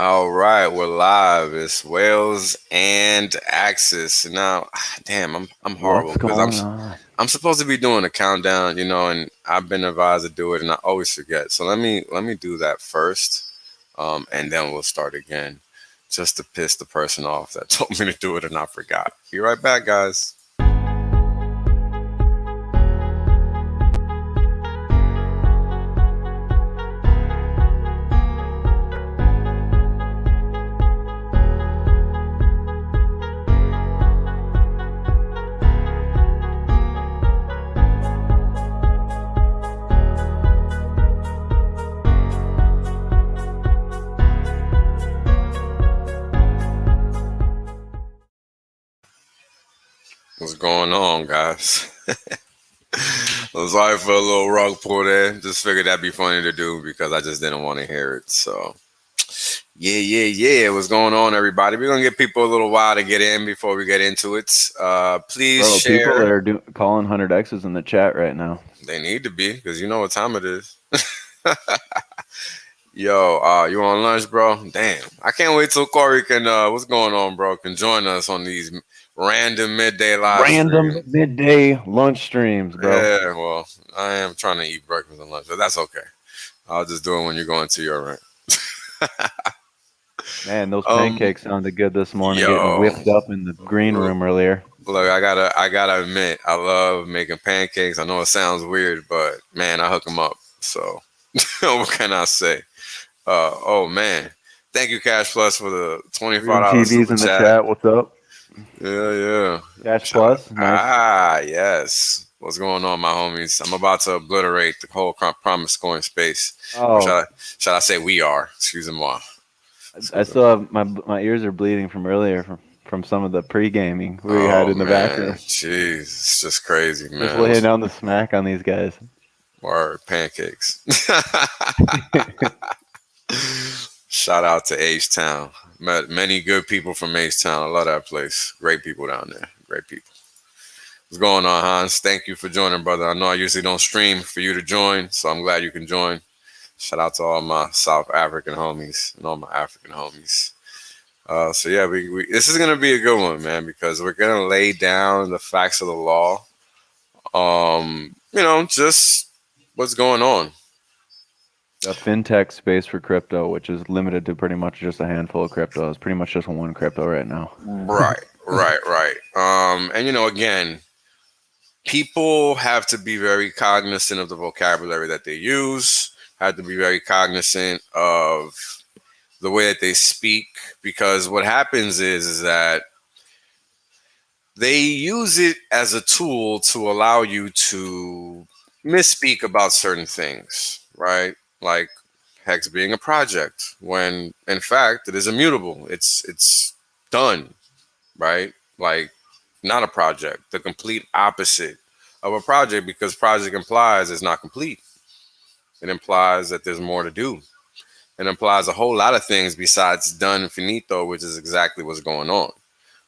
All right, we're live. It's Wales and Axis. Now, damn, I'm horrible What's because going on? I'm supposed to be doing a countdown, and I've been advised to do it, and I always forget. So let me do that first, and then we'll start again, just to piss the person off that told me to do it and I forgot. Be right back, guys. What's going on, guys? I'm sorry for a little rug pull there. Just figured that'd be funny to do because I just didn't want to hear it. So, yeah. What's going on, everybody? We're gonna give people a little while to get in before we get into it. Please Bro, share. people are calling 100X's in the chat right now. They need to be because you know what time it is. Yo, you on lunch, bro? Damn, I can't wait till Corey can. What's going on, bro? Can join us on these random midday live streams. Midday lunch streams, bro. Yeah, well, I am trying to eat breakfast and lunch, but that's okay. I'll just do it when you're going to your rent. Man, those pancakes sounded good this morning. Yo. Getting whipped up in the green room earlier. Look, I gotta admit, I love making pancakes. I know it sounds weird, but man, I hook them up. So, what can I say? Oh man, thank you, Cash Plus, for the $25 TVs in the chat. What's up? Yeah. Cash Plus. Nice. Yes. What's going on, my homies? I'm about to obliterate the whole promise scoring space. Oh, should I say we are? Excuse me. I still have my ears are bleeding from earlier from some of the pre-gaming we had in the background. Jeez, it's just crazy, man. Just laying down the smack on these guys. Word, pancakes. Shout out to H-Town. Met many good people from H-Town. I love that place. Great people down there. Great people. What's going on, Hans? Thank you for joining, brother. I know I usually don't stream for you to join, so I'm glad you can join. Shout out to all my South African homies and all my African homies. So yeah, we this is gonna be a good one, man, because we're gonna lay down the facts of the law. Just what's going on. The fintech space for crypto, which is limited to pretty much just a handful of crypto, is pretty much just one crypto right now. Right. And again, people have to be very cognizant of the vocabulary that they use, have to be very cognizant of the way that they speak, because what happens is that they use it as a tool to allow you to misspeak about certain things, right? Like Hex being a project, when in fact it is immutable. It's done, right? Like not a project, the complete opposite of a project, because project implies it's not complete. It implies that there's more to do. It implies a whole lot of things besides done finito, which is exactly what's going on,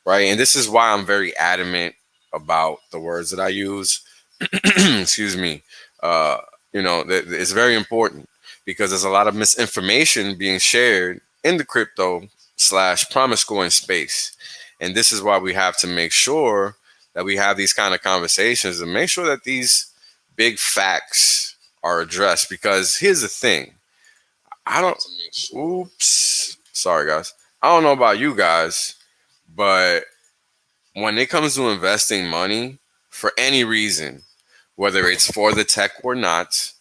right? And this is why I'm very adamant about the words that I use. Excuse me. It's very important because there's a lot of misinformation being shared in the crypto / promise scoring space. And this is why we have to make sure that we have these kind of conversations and make sure that these big facts are addressed. Because here's the thing. Sorry, guys. I don't know about you guys, but when it comes to investing money for any reason, whether it's for the tech or not,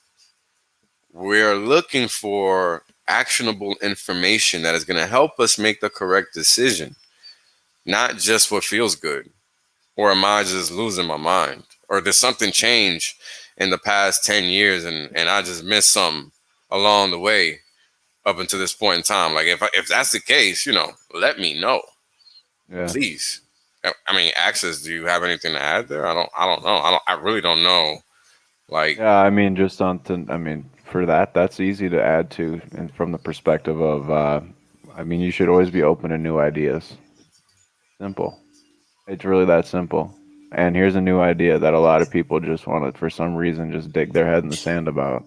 we're looking for actionable information that is going to help us make the correct decision, not just what feels good. Or am I just losing my mind? Or did something change in the past 10 years and I just missed something along the way up until this point in time? Like if that's the case, let me know. Yeah. Please. I mean, Access, do you have anything to add there? I don't know. I really don't know. Like, yeah, I mean, just for that's easy to add to, and from the perspective of, you should always be open to new ideas. Simple. It's really that simple. And here's a new idea that a lot of people just want to, for some reason, just dig their head in the sand about.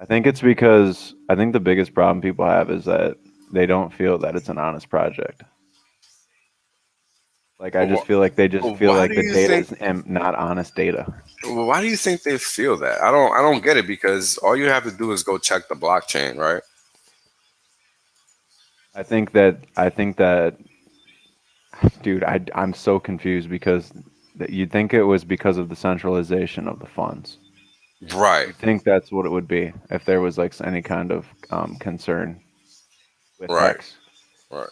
I think it's because I think the biggest problem people have is that they don't feel that it's an honest project. Like I But, just feel like they just feel why like do the you data think? is not honest data. Why do you think they feel that? I don't get it because all you have to do is go check the blockchain, right? I think that dude, I'm so confused because you'd think it was because of the centralization of the funds. Right, You'd think that's what it would be if there was like any kind of concern with right, Hex. right.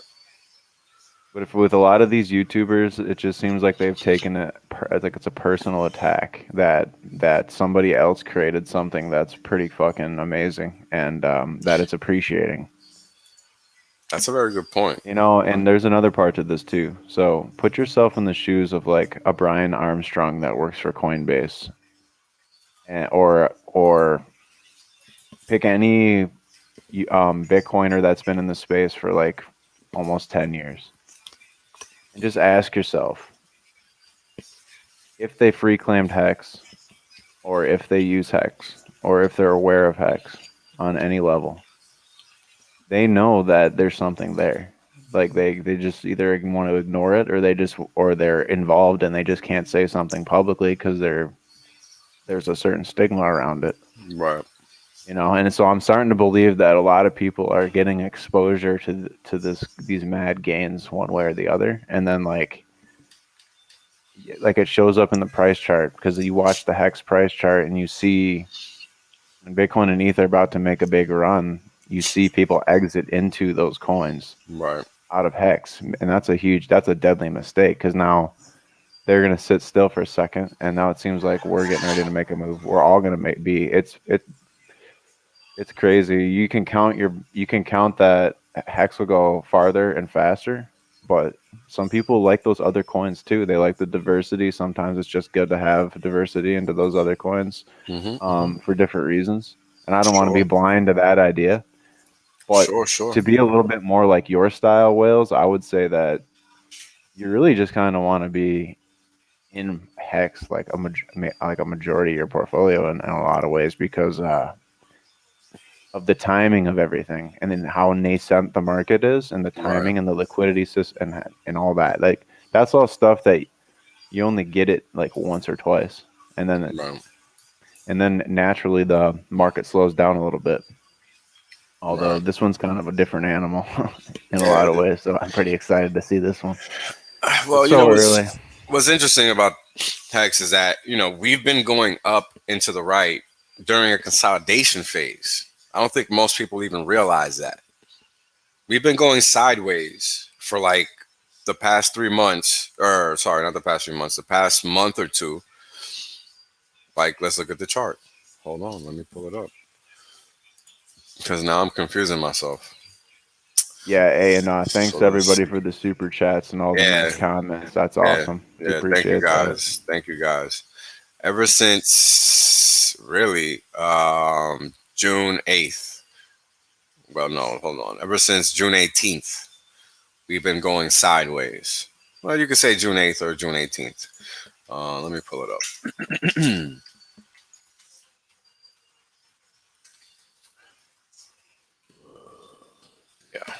But if with a lot of these YouTubers, it just seems like they've taken it like it's a personal attack that somebody else created something that's pretty fucking amazing and that it's appreciating. That's a very good point. You know, and there's another part to this too. So put yourself in the shoes of like a Brian Armstrong that works for Coinbase, or pick any Bitcoiner that's been in the space for like almost 10 years, and just ask yourself if they free claimed Hex, or if they use Hex, or if they're aware of Hex on any level. They know that there's something there. Like they just either want to ignore it, or they're involved and they just can't say something publicly because there's a certain stigma around it. Right, You know, and so I'm starting to believe that a lot of people are getting exposure to these mad gains one way or the other, and then like it shows up in the price chart because you watch the Hex price chart and you see when Bitcoin and ETH are about to make a big run, you see people exit into those coins right, out of Hex, and that's a deadly mistake because now they're gonna sit still for a second, and now it seems like we're getting ready to make a move. We're all gonna make be it's crazy. You can count that Hex will go farther and faster, but some people like those other coins too. They like the diversity. Sometimes it's just good to have diversity into those other coins hmm. for different reasons. And I don't want to be Sure, blind to that idea. But sure, sure. to be a little bit more like your style, Wales, I would say that you really just kind of want to be in Hex like like a majority of your portfolio in a lot of ways because of the timing of everything and then how nascent the market is and the Right, timing and the liquidity system and all that. Like that's all stuff that you only get it like once or twice, and right, then naturally the market slows down a little bit. Although right. this one's kind of a different animal in a Yeah. lot of ways, so I'm pretty excited to see this one. Well, It's so early. what's interesting about Hex is that we've been going up into the right during a consolidation phase. I don't think most people even realize that we've been going sideways for like the past 3 months, or sorry, not the past 3 months, the past month or two. Like, let's look at the chart. Hold on, let me pull it up because now I'm confusing myself. Yeah, hey, and thanks So to let's everybody see. for the super chats and all the Yeah, nice comments. That's yeah, awesome. We yeah. Thank you appreciate that. guys. Thank you guys. Ever since really June 8th. Well, no, hold on. Ever since June 18th, we've been going sideways. Well, you could say June 8th or June 18th. Let me pull it up. Yeah.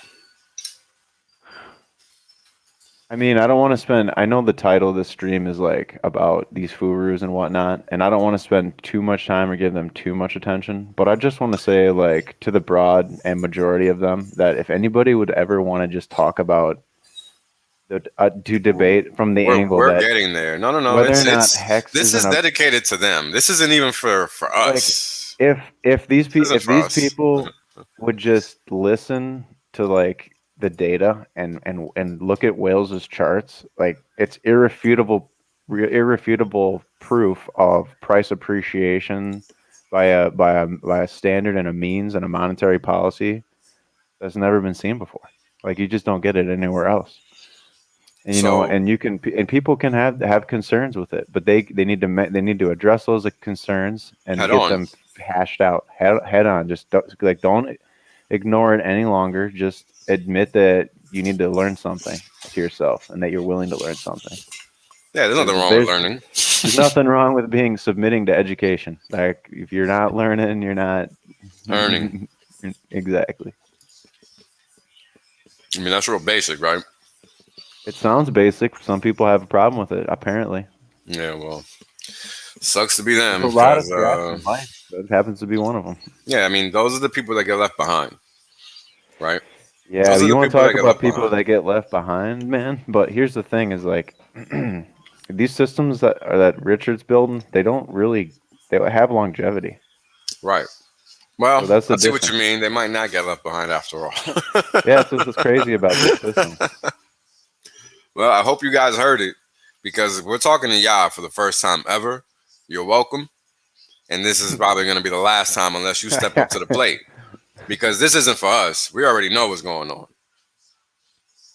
I mean, I don't want to spend. I know the title of this stream is like about these Furus and whatnot, and I don't want to spend too much time or give them too much attention. But I just want to say, like, to the broad and majority of them, that if anybody would ever want to just talk about to debate from the angle We're that getting there. No, no, no. whether or It's not it's Hex this isn't is a dedicated to them. This isn't even for like us. This isn't if for these us. people would just listen to like the data and look at Wales's charts, like it's irrefutable proof of price appreciation by a standard and a means and a monetary policy that's never been seen before. Like you just don't get it anywhere else. And you know, So and you can, and people can have concerns with it, but they need to they need to address those concerns and head get on. them hashed out head on. Just don't ignore it any longer. Just admit that you need to learn something to yourself and that you're willing to learn something. Yeah, there's nothing Because wrong with learning. There's nothing wrong with submitting to education. Like if you're not learning, you're not Earning. exactly. I mean, that's real basic, right? It sounds basic. Some people have a problem with it, apparently. Yeah, well, sucks to be There's them a lot because, of gaps in life. That happens to be one of them. yeah, I mean, those are the people that get left behind, right? Yeah, Those are you the want to people that talk get about left people behind. that get left behind, man. But here's the thing: is like these systems that Richard's building, they have longevity. Right. Well, So that's I the see what you difference. mean. They might not get left behind after all. Yeah, that's what's crazy about these systems. Well, I hope you guys heard it because if we're talking to y'all for the first time ever, you're welcome. And this is probably going to be the last time unless you step up to the plate because this isn't for us. We already know what's going on.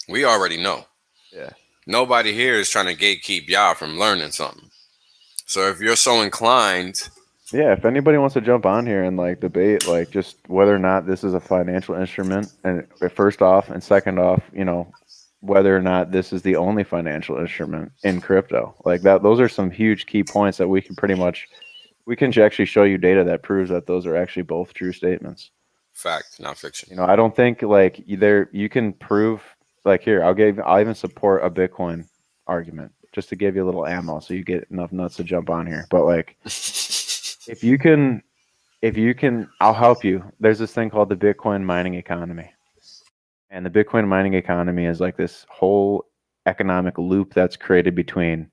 We already know. Yeah. Nobody here is trying to gatekeep y'all from learning something. So if you're so inclined, Yeah, if anybody wants to jump on here and like debate like just whether or not this is a financial instrument and first off and second off, whether or not this is the only financial instrument in crypto. Like that those are some huge key points that we can actually show you data that proves that those are actually both true statements. fact, not fiction. I don't think like either you can prove like here, I'll even support a Bitcoin argument just to give you a little ammo so you get enough nuts to jump on here. But like if you can I'll help you. There's this thing called the Bitcoin mining economy. And the Bitcoin mining economy is like this whole economic loop that's created between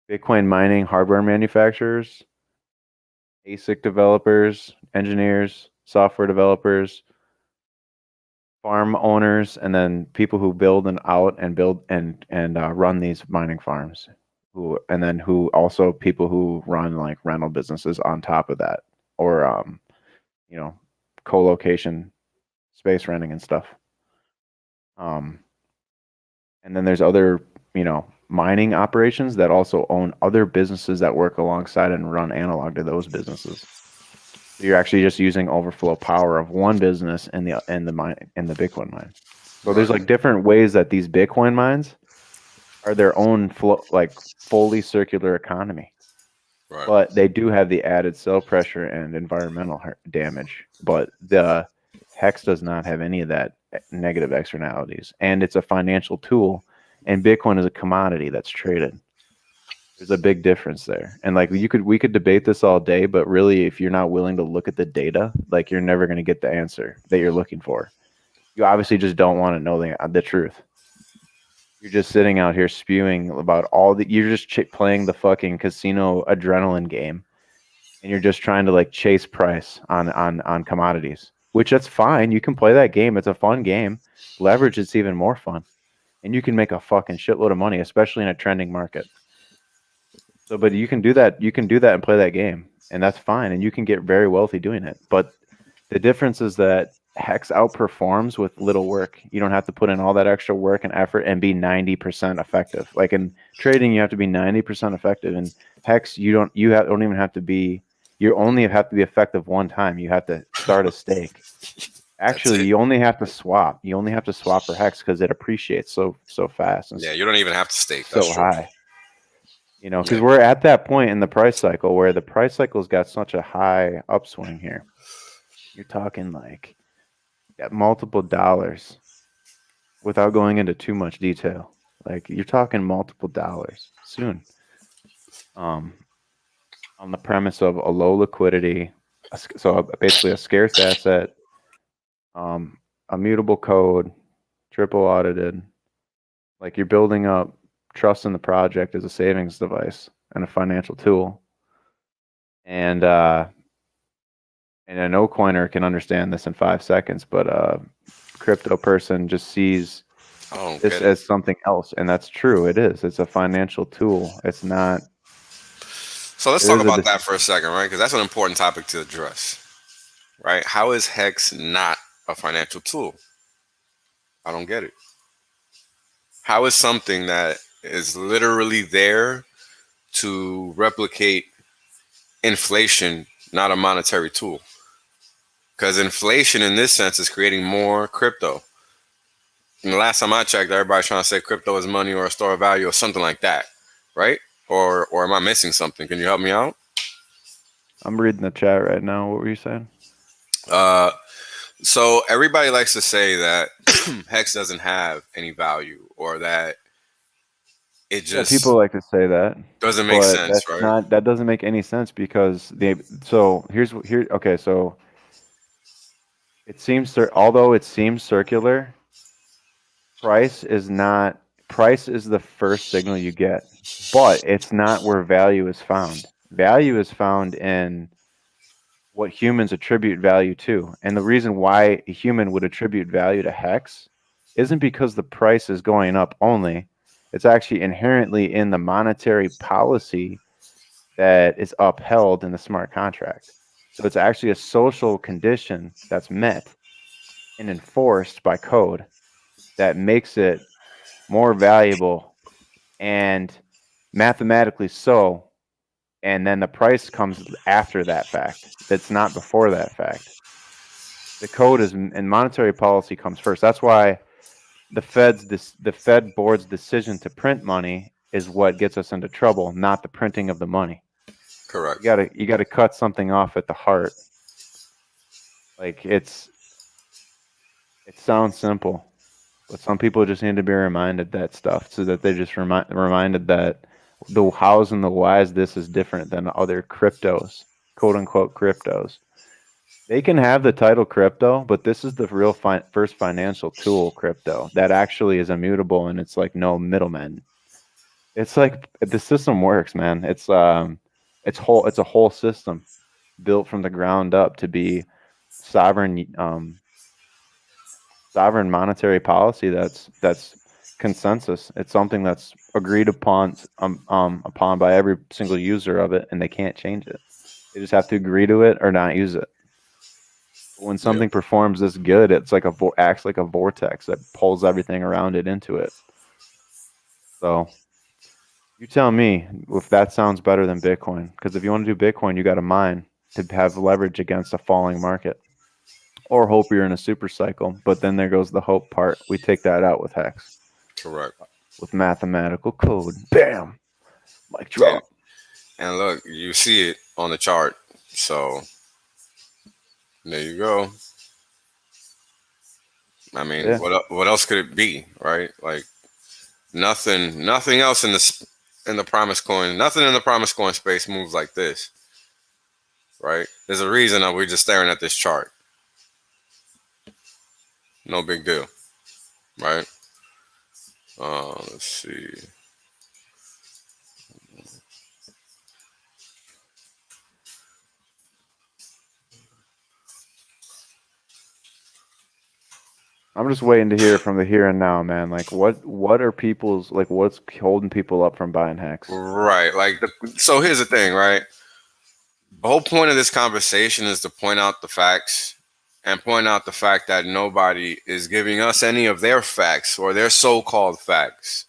Bitcoin mining hardware manufacturers, ASIC developers, engineers, software developers, farm owners, and then people who build and run these mining farms. Who also people who run like rental businesses on top of that, or you know, co-location, space renting and stuff. Um, and then there's other, mining operations that also own other businesses that work alongside and run analog to those businesses. So you're actually just using overflow power of one business in the Bitcoin mine. So there's Right. like different ways that these Bitcoin mines are their own like fully circular economy. Right. But they do have the added cell pressure and environmental damage. But the Hex does not have any of that negative externalities, and it's a financial tool. And Bitcoin is a commodity that's traded. There's a big difference there, and like we could debate this all day, but really, if you're not willing to look at the data, like you're never going to get the answer that you're looking for. You obviously just don't want to know the truth. You're just sitting out here spewing about you're just playing the fucking casino adrenaline game, and you're just trying to like chase price on commodities, which that's fine. You can play that game. It's a fun game. Leverage, it's even more fun, and you can make a fucking shitload of money, especially in a trending market. So, but you can do that. You can do that and play that game, and that's fine. And you can get very wealthy doing it. But the difference is that Hex outperforms with little work. You don't have to put in all that extra work and effort and be 90% effective. Like in trading, you have to be 90% effective. In Hex, don't even have to be. You only have to be effective one time. You have to start a stake. That's Actually, it. you only have to swap. You only have to swap for Hex because it appreciates so fast and Yeah, you don't even have to stake. That's so true. high. Because Yeah. we're at that point in the price cycle where the price cycle's got such a high upswing here. You're talking like at multiple dollars without going into too much detail. Like you're talking multiple dollars soon. On the premise of a low liquidity, basically a scarce asset, a mutable code, triple audited. Like you're building up trust in the project as a savings device and a financial tool. And a no coiner can understand this in 5 seconds, but a crypto person just sees I don't this get it. as something else, and that's true. It is. It's a financial tool. It's not. So let's There talk is a about that for a second, right? Because that's an important topic to address, right? How is Hex not a financial tool? I don't get it. How is something that is literally there to replicate inflation not a monetary tool? Because inflation, in this sense, is creating more crypto. And the last time I checked, everybody's trying to say crypto is money or a store of value or something like that, right? or am I missing something? Can you help me out? I'm reading the chat right now. What were you saying? Uh, so everybody likes to say that Hex doesn't have any value or that it Yeah, people just like to say that, doesn't make but sense, right? that doesn't make any sense because so here okay, so it seems although it seems circular, price is not price is the first signal you get, but it's not where value is found. Value is found in what humans attribute value to. And the reason why a human would attribute value to hex isn't because the price is going up only. It's actually inherently in the monetary policy that is upheld in the smart contract. So it's actually a social condition that's met and enforced by code that makes it more valuable and mathematically so. And then the price comes after that fact. That's not before that fact. The code is and monetary policy comes first. That's why the Fed board's decision to print money is what gets us into trouble, not the printing of the money. Correct. You gotta cut something off at the heart. Like it sounds simple, but some people just need to be reminded that stuff so that they just reminded that the hows and the whys this is different than other cryptos, quote unquote cryptos. They can have the title crypto, but this is the real first financial tool crypto that actually is immutable and it's like no middlemen. It's like the system works, man. It's a whole system built from the ground up to be sovereign sovereign monetary policy that's consensus. It's something that's agreed upon by every single user of it and they can't change it. They just have to agree to it or not use it. When Yeah. something performs this good, it's like acts like a vortex that pulls everything around it into it. So you tell me if that sounds better than Bitcoin. Because if you want to do Bitcoin, you got to mine to have leverage against a falling market, or hope you're in a super cycle. But then there goes the hope part. We take that out with Hex, Correct. with mathematical code. Bam, mic And drop. and look, you see it on the chart. So there you go. I mean, Yeah, what else could it be, right? Like nothing else in the promise coin, nothing in the promise coin space moves like this, right? There's a reason that we're just staring at this chart. No big deal, right? Let's see. I'm just waiting to hear from the here and now, man. Like, what are people's like? What's holding people up from buying Hex? Right. So here's the thing, right? The whole point of this conversation is to point out the facts and point out the fact that nobody is giving us any of their facts or their so-called facts,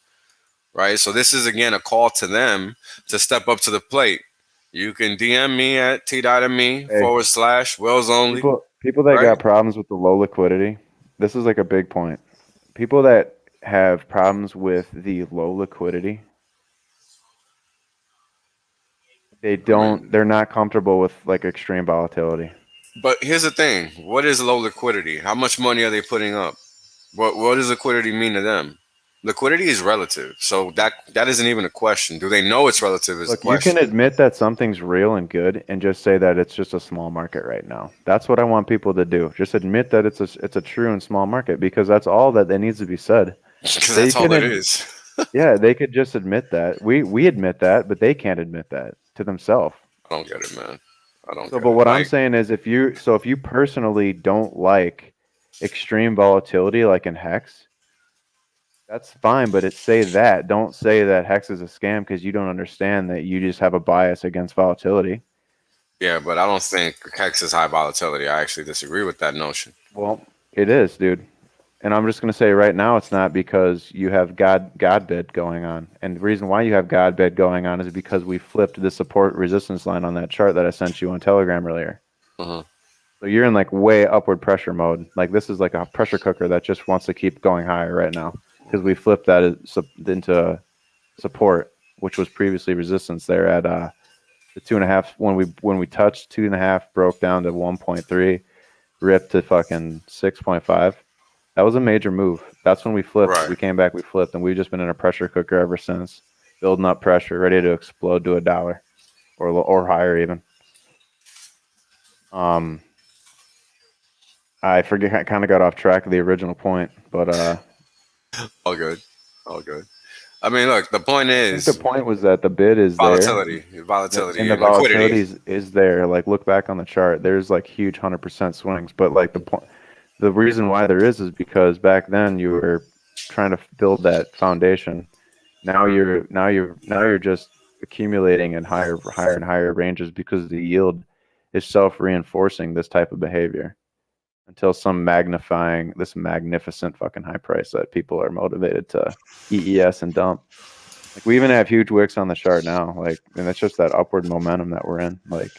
right? So this is again a call to them to step up to the plate. You can DM me at t.me Hey, / Wells only, people that right? got problems with the low liquidity, this is like a big point. People that have problems with the low liquidity, I mean, they're not comfortable with like extreme volatility. but here's the thing: what is low liquidity? How much money are they putting up? What does liquidity mean to them? Liquidity is relative, so that isn't even a question. Do they know it's relative? Is the Look, you can question. admit that something's real and good and just say that it's just a small market right now. That's what I want people to do. Just admit that it's a true and small market because that's all that needs to be said. Because They that's all can it is. yeah, they could just admit that. We admit that, but they can't admit that to themselves. I don't get it, man. I don't So, get but it. what I'm Like, saying is if you personally don't like extreme volatility like in Hex, that's fine, but say that. Don't say that Hex is a scam because you don't understand that you just have a bias against volatility. yeah, but I don't think Hex is high volatility. I actually disagree with that notion. Well, it is, dude. And I'm just going to say right now it's not because you have God bid going on. And the reason why you have God bid going on is because we flipped the support resistance line on that chart that I sent you on Telegram earlier. Uh-huh. So you're in like way upward pressure mode. Like this is like a pressure cooker that just wants to keep going higher right now because we flipped that into support. which was previously resistance there at the 2.5. When we touched 2.5, broke down to 1.3, ripped to fucking 6.5. That was a major move. That's when we flipped. Right. We came back, we flipped, and we've just been in a pressure cooker ever since, building up pressure, ready to explode to $1 or higher even. I forget. I kind of got off track of the original point, but All good. All good. I mean, look, the point I think the is point was that the bid is there, volatility, and the and liquidity. volatility is there. Like, look back on the chart. There's like huge 100% swings, but like the reason why there is because back then you were trying to build that foundation. Now you're just accumulating in higher and higher ranges because the yield is self-reinforcing this type of behavior until this magnificent fucking high price that people are motivated to EES and dump. Like, we even have huge wicks on the chart now. Like, and it's just that upward momentum that we're in. Like,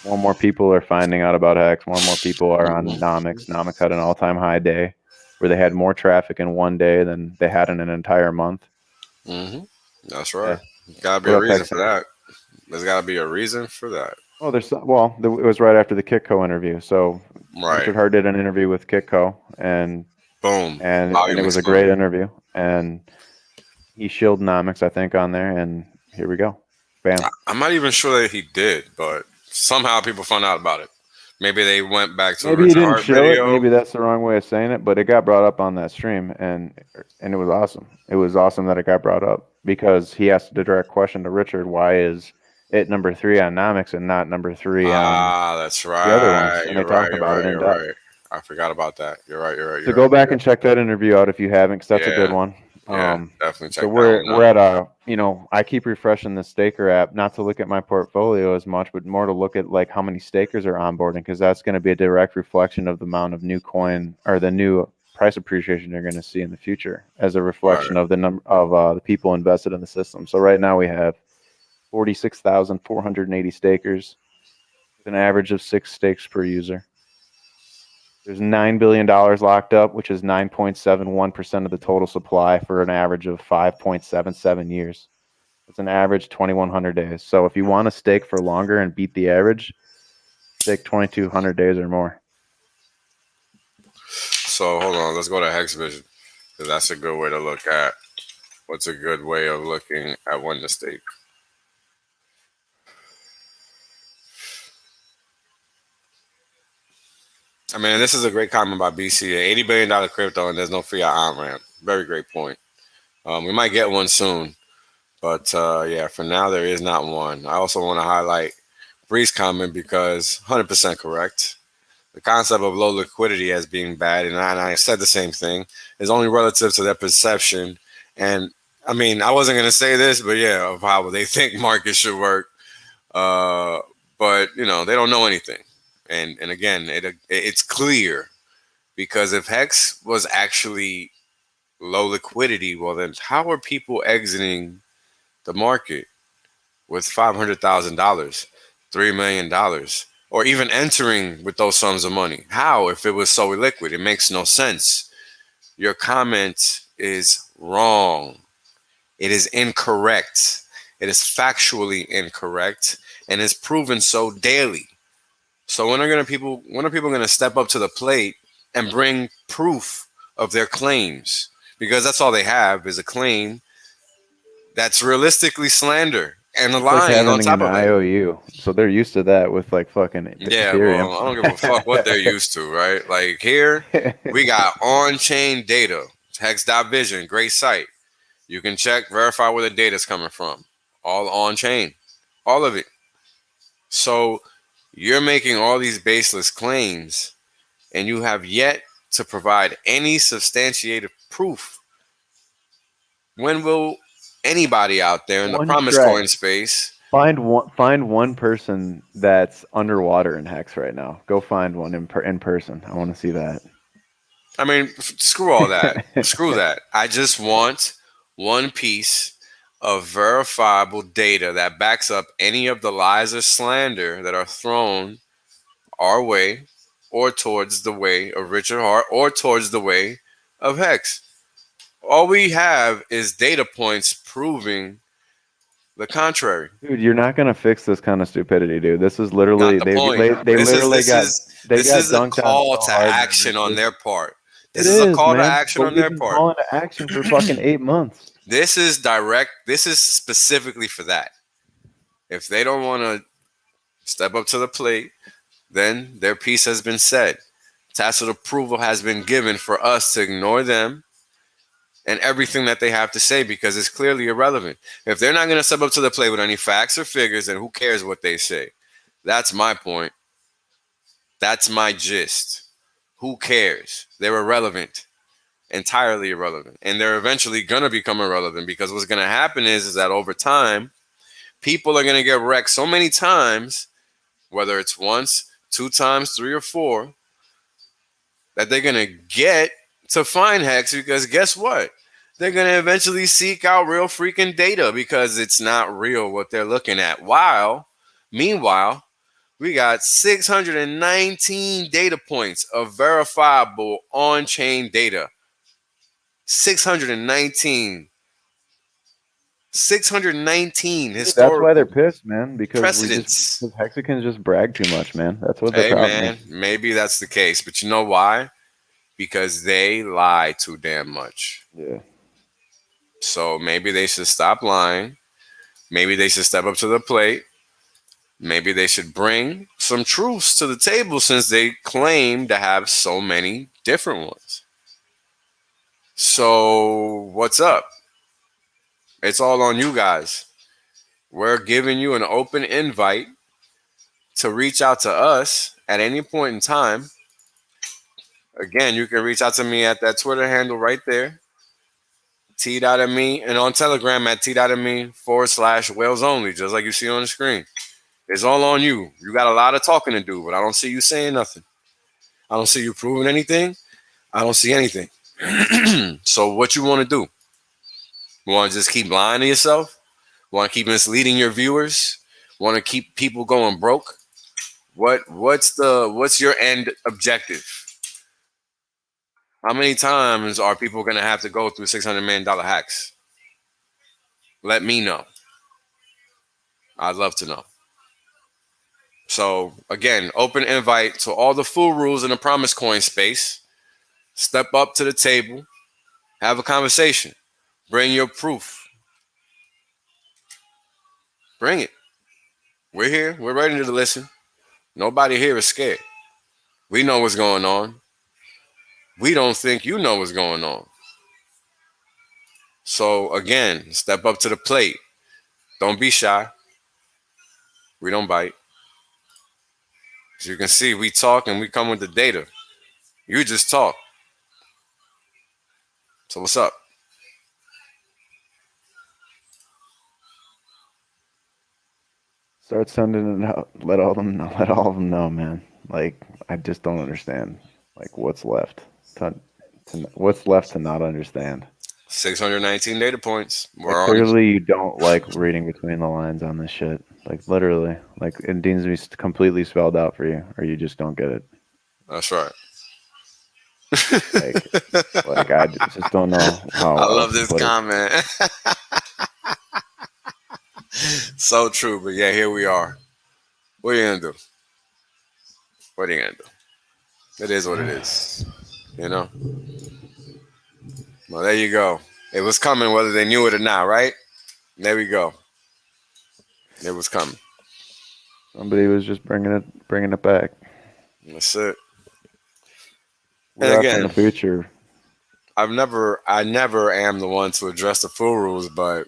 more and more people are finding out about Hex. More and more people are on Nomics. Nomics had an all-time high day where they had more traffic in one day than they had in an entire month. That's right. Yeah. Gotta be What a up, reason Hex? for that. There's gotta be a reason for that. Oh, it was right after the Kitco interview. So Right. Richard Hart did an interview with Kitco, and Boom. it Volume was a great exploded. interview. And he shielded Nomics, I think, on there, and here we go. Bam. I'm not even sure that he did, but somehow people found out about it. Maybe they went back to the Maybe he Richard didn't Hart show it. video. Maybe that's the wrong way of saying it, but it got brought up on that stream, and it was awesome. It was awesome that it got brought up because he asked the direct question to Richard: why is it number 3 on Nomics and not number 3 on That's the other ones? right. And they You're right. talk You're about it right. in You're depth. right. I forgot about that. You're right. You're right. So You're go right. back and check that interview out if you haven't, because that's a good Yeah. one. Yeah. Definitely So check that one we're out. at I keep refreshing the Staker app, not to look at my portfolio as much, but more to look at like how many stakers are onboarding, because that's going to be a direct reflection of the amount of new coin or the new price appreciation you're going to see in the future as a reflection Right. of the number of the people invested in the system. So right now we have 46,480 stakers with an average of 6 stakes per user. There's $9 billion locked up, which is 9.71% of the total supply for an average of 5.77 years. It's an average 2,100 days. So if you want to stake for longer and beat the average, stake 2,200 days or more. So hold on. Let's go to HEX.VISION, because that's a good way to look at what's a good way of looking at when to stake. I mean, this is a great comment by BC. $80 billion crypto and there's no fiat on ramp. Very great point. We might get one soon, but yeah, for now there is not one. I also want to highlight Bree's comment because 100% correct. The concept of low liquidity as being bad, and I said the same thing, is only relative to their perception. And I mean, I wasn't going to say this, but yeah, of how they think markets should work. Uh, but you know, they don't know anything. And again, it's clear, because if Hex was actually low liquidity, well then how are people exiting the market with $500,000, $3 million, or even entering with those sums of money? How, if it was so illiquid? It makes no sense. Your comment is wrong. It is incorrect. It is factually incorrect, and is proven so daily. So when are people going to step up to the plate and bring proof of their claims? Because that's all they have is a claim that's realistically slander and It's like lying on having top an of it. IOU. So they're used to that with like fucking Yeah, Ethereum. well, I don't give a fuck what they're used to, right? Like here, we got on-chain data. HEX.VISION, great site. You can check, verify where the data's coming from. All on-chain. All of it. So you're making all these baseless claims, and you have yet to provide any substantiated proof. When will anybody out there in the One promise try. coin space? Find one person that's underwater in Hex right now. Go find one in person. I want to see that. I mean, screw all that. Screw that. I just want one piece of verifiable data that backs up any of the lies or slander that are thrown our way, or towards the way of Richard Hart, or towards the way of Hex. All we have is data points proving the contrary. Dude, you're not gonna fix this kind of stupidity, dude. This is Not literally the point. they This is literally this got is they this got is a dunked on call so to hard that action on their part. it This is a is, call to man. action But on we've their been part. calling to action for fucking 8 months. This is direct. This is specifically for that. If they don't want to step up to the plate, then their piece has been said. Tacit approval has been given for us to ignore them and everything that they have to say because it's clearly irrelevant. If they're not going to step up to the plate with any facts or figures, then who cares what they say? That's my point. That's my gist. Who cares? They're irrelevant, entirely irrelevant. And they're eventually going to become irrelevant because what's going to happen is that over time, people are going to get wrecked so many times, whether it's once, 2 times, 3 or 4, that they're going to get to find Hex because guess what? They're going to eventually seek out real freaking data because it's not real what they're looking at. Meanwhile, we got 619 data points of verifiable on-chain data. 619. 619 Dude, that's why they're historical pissed, man. Because precedents. Hexicans just brag too much, man. That's what the Hey, problem man, is. maybe that's the case. But you know why? Because they lie too damn much. Yeah. So maybe they should stop lying. Maybe they should step up to the plate. Maybe they should bring some truths to the table since they claim to have so many different ones. So, what's up? It's all on you guys. We're giving you an open invite to reach out to us at any point in time. Again, you can reach out to me at that Twitter handle right there, t.me, and on Telegram at t.me/whales only, just like you see on the screen. It's all on you. You got a lot of talking to do, but I don't see you saying nothing. I don't see you proving anything. I don't see anything. So what you want to do? You want to just keep lying to yourself? Want to keep misleading your viewers? Want to keep people going broke? What's your end objective? How many times are people going to have to go through $600 million hacks? Let me know. I'd love to know. So again, open invite to all the Furus in the Promise Coin space. Step up to the table. Have a conversation. Bring your proof. Bring it. We're here. We're ready to listen. Nobody here is scared. We know what's going on. We don't think you know what's going on. So again, step up to the plate. Don't be shy. We don't bite. As you can see, we talk and we come with the data. You just talk. So what's up? Start sending it out. Let all of them know, man. Like, I just don't understand. Like, what's left to not understand? 619 data points. Like, clearly you don't like reading between the lines on this shit. Like, literally. Like, it needs to be completely spelled out for you, or you just don't get it. That's right. like I just don't know how. I love this comment. So true, but yeah, here we are. What are you gonna do? What are you gonna do? It is what it is. You know? Well, there you go. It was coming whether they knew it or not, right? There we go. It was coming. Somebody was just bringing it back. That's it. We're And out again, in the future. I never am the one to address the full rules, but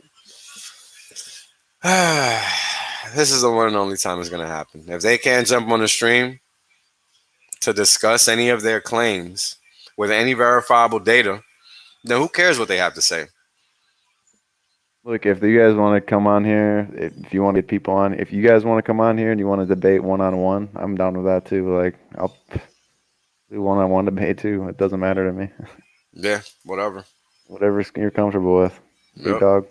this is the one and only time it's gonna happen. If they can't jump on the stream to discuss any of their claims with any verifiable data, then who cares what they have to say? Look, if you guys want to come on here, if you want to get people on, if you guys want to come on here and you want to debate one-on-one, I'm down with that too. Like, I'll do one-on-one debate too. It doesn't matter to me. Yeah, whatever. Whatever you're comfortable with. Big dog.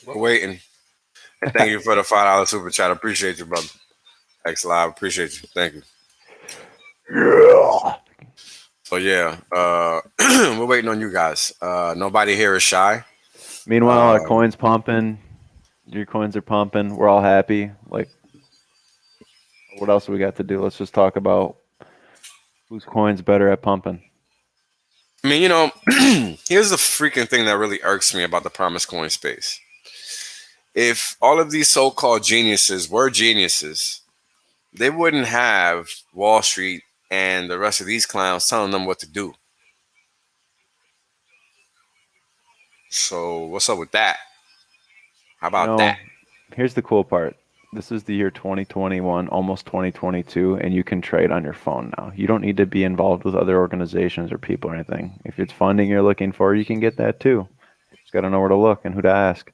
We're waiting. And thank you for the $5 super chat. Appreciate you, brother. HEX.LIVE. Appreciate you. Thank you. Yeah. So yeah, we're waiting on you guys. Nobody here is shy. Meanwhile, our coin's pumping. Your coins are pumping. We're all happy. Like, what else do we got to do? Let's just talk about whose coin's better at pumping. I mean, here's the freaking thing that really irks me about the promise coin space. If all of these so-called geniuses were geniuses, they wouldn't have Wall Street and the rest of these clowns telling them what to do. So what's up with that? How You about that? know, here's the cool part. This is the year 2021, almost 2022, and you can trade on your phone now. You don't need to be involved with other organizations or people or anything. If it's funding you're looking for, you can get that too. Just got to know where to look and who to ask.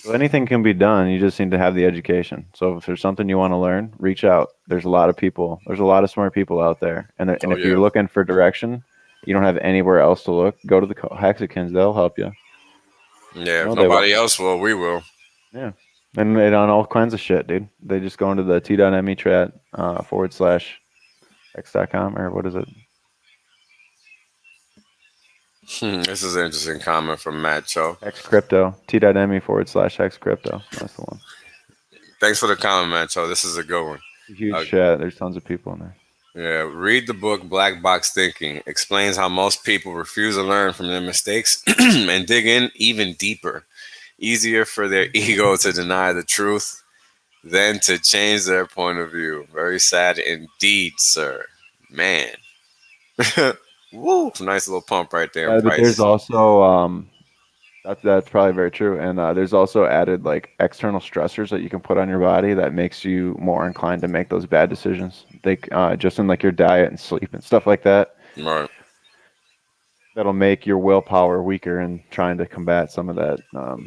So anything can be done. You just need to have the education. So if there's something you want to learn, reach out. There's a lot of people. There's a lot of smart people out there. And Oh if yeah. you're looking for direction, you don't have anywhere else to look. Go to the Hexicans. They'll help you. Yeah, if No, they will. nobody else will, we will. Yeah. And on all kinds of shit, dude. They just go into the t.me chat / x.com or what is it? This is an interesting comment from Matt Cho. Hex Crypto. T.me / Hex Crypto. That's the one. Thanks for the comment, Matt Cho. This is a good one. It's a huge chat. There's tons of people in there. Yeah, read the book Black Box Thinking. Explains how most people refuse to learn from their mistakes and dig in even deeper. Easier for their ego to deny the truth than to change their point of view. Very sad indeed, sir. Man. Woo! Nice little pump right there in But there's price. also that's probably very true. And there's also added like external stressors that you can put on your body that makes you more inclined to make those bad decisions. They just in like your diet and sleep and stuff like that. Right. That'll make your willpower weaker in trying to combat some of that. How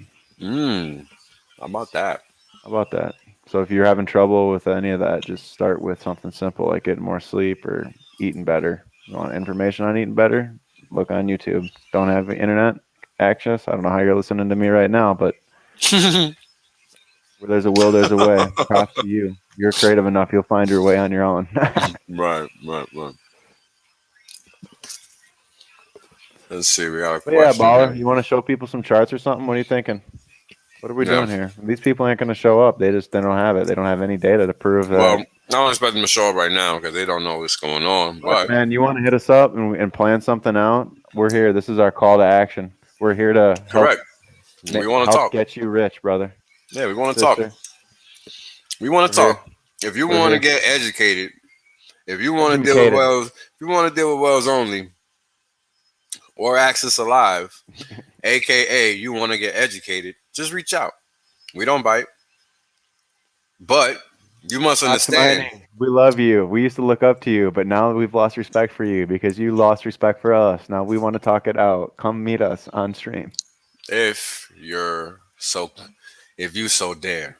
about that? How about that? So if you're having trouble with any of that, just start with something simple like getting more sleep or eating better. You want information on eating better? Look on YouTube. Don't have internet access? I don't know how you're listening to me right now, but where there's a will, there's a way. Props to you. You're creative enough, you'll find your way on your own. Right. Let's see. We got a But yeah, question baller, here. you want to show people some charts or something? What are you thinking? What are we Yeah. doing here? These people ain't going to show up. They don't have it. They don't have any data to prove that. Well, I don't expect them to show up right now because they don't know what's going on. Look, But man, you want to hit us up and plan something out? We're here. This is our call to action. We're here to help, correct. We want to help talk. get you rich, brother. Yeah, we want to talk. Sister. We want to We're talk. If you We're want to here. get educated, if you want to deal with Educated. Wells, if you want to deal with Wells only or Access Alive, aka you want to get educated, just reach out. We don't bite. But you must understand. We love you. We used to look up to you, but now we've lost respect for you because you lost respect for us. Now we want to talk it out. Come meet us on stream. If you so dare.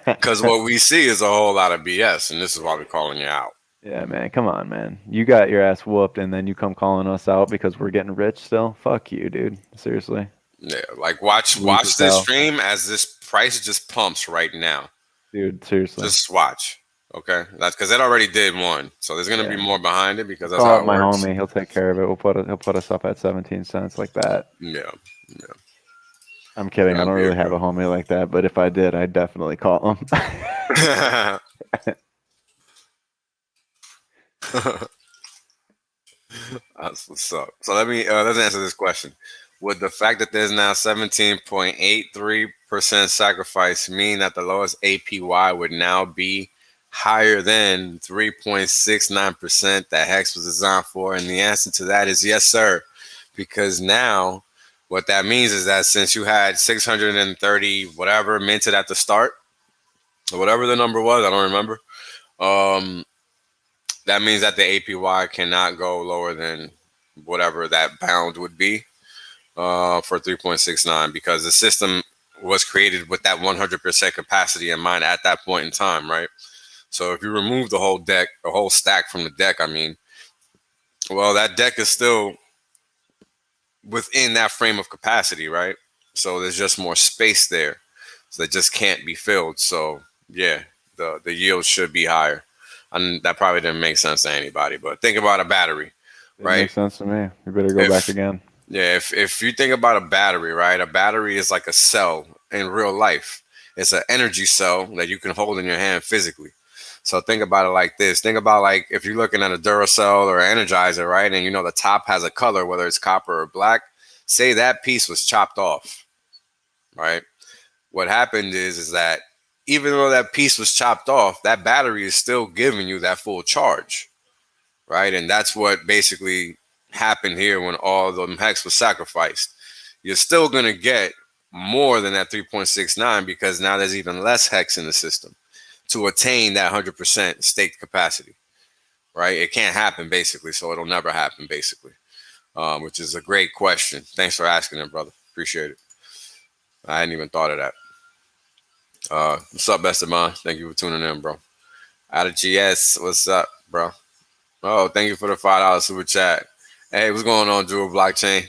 Because what we see is a whole lot of BS, and this is why we're calling you out. Yeah, man. Come on, man. You got your ass whooped, and then you come calling us out because we're getting rich still. Fuck you, dude. Seriously. Yeah, like watch this stream as this price just pumps right now. Dude, seriously. Just watch. Okay, that's because it already did one, so there's gonna be more behind it because that's Call how up it my works. homie. He'll take care of it. He'll put us up at 17 cents like that. Yeah. I'm kidding. I That'd don't be really have a homie like that, but if I did, I'd definitely call him. That's what's up. So let's answer this question. Would the fact that there's now 17.83% sacrifice mean that the lowest APY would now be higher than 3.69% that Hex was designed for? And the answer to that is yes, sir. Because now what that means is that since you had 630 whatever minted at the start, or whatever the number was, I don't remember. That means that the APY cannot go lower than whatever that bound would be for 3.69 because the system was created with that 100% capacity in mind at that point in time, right? So if you remove the whole stack from the deck, well, that deck is still within that frame of capacity, right? So there's just more space there. So that just can't be filled. So yeah, the yield should be higher. And that probably didn't make sense to anybody, but think about a battery, right? Makes sense to me. You better go back again. Yeah, if you think about a battery, right? A battery is like a cell in real life. It's an energy cell that you can hold in your hand physically. So think about it like this. Think about like if you're looking at a Duracell or an Energizer, right? And you know the top has a color, whether it's copper or black. Say that piece was chopped off, right? What happened is that even though that piece was chopped off, that battery is still giving you that full charge, right? And that's what basically happened here when all of them hex was sacrificed. You're still going to get more than that 3.69 because now there's even less hex in the system to attain that 100% staked capacity, right? It can't happen basically, so it'll never happen basically, which is a great question. Thanks for asking it, brother. Appreciate it. I hadn't even thought of that. What's up, best of mine? Thank you for tuning in, bro. Out of GS, what's up, bro? Oh, thank you for the $5 super chat. Hey, what's going on, Drew Blockchain?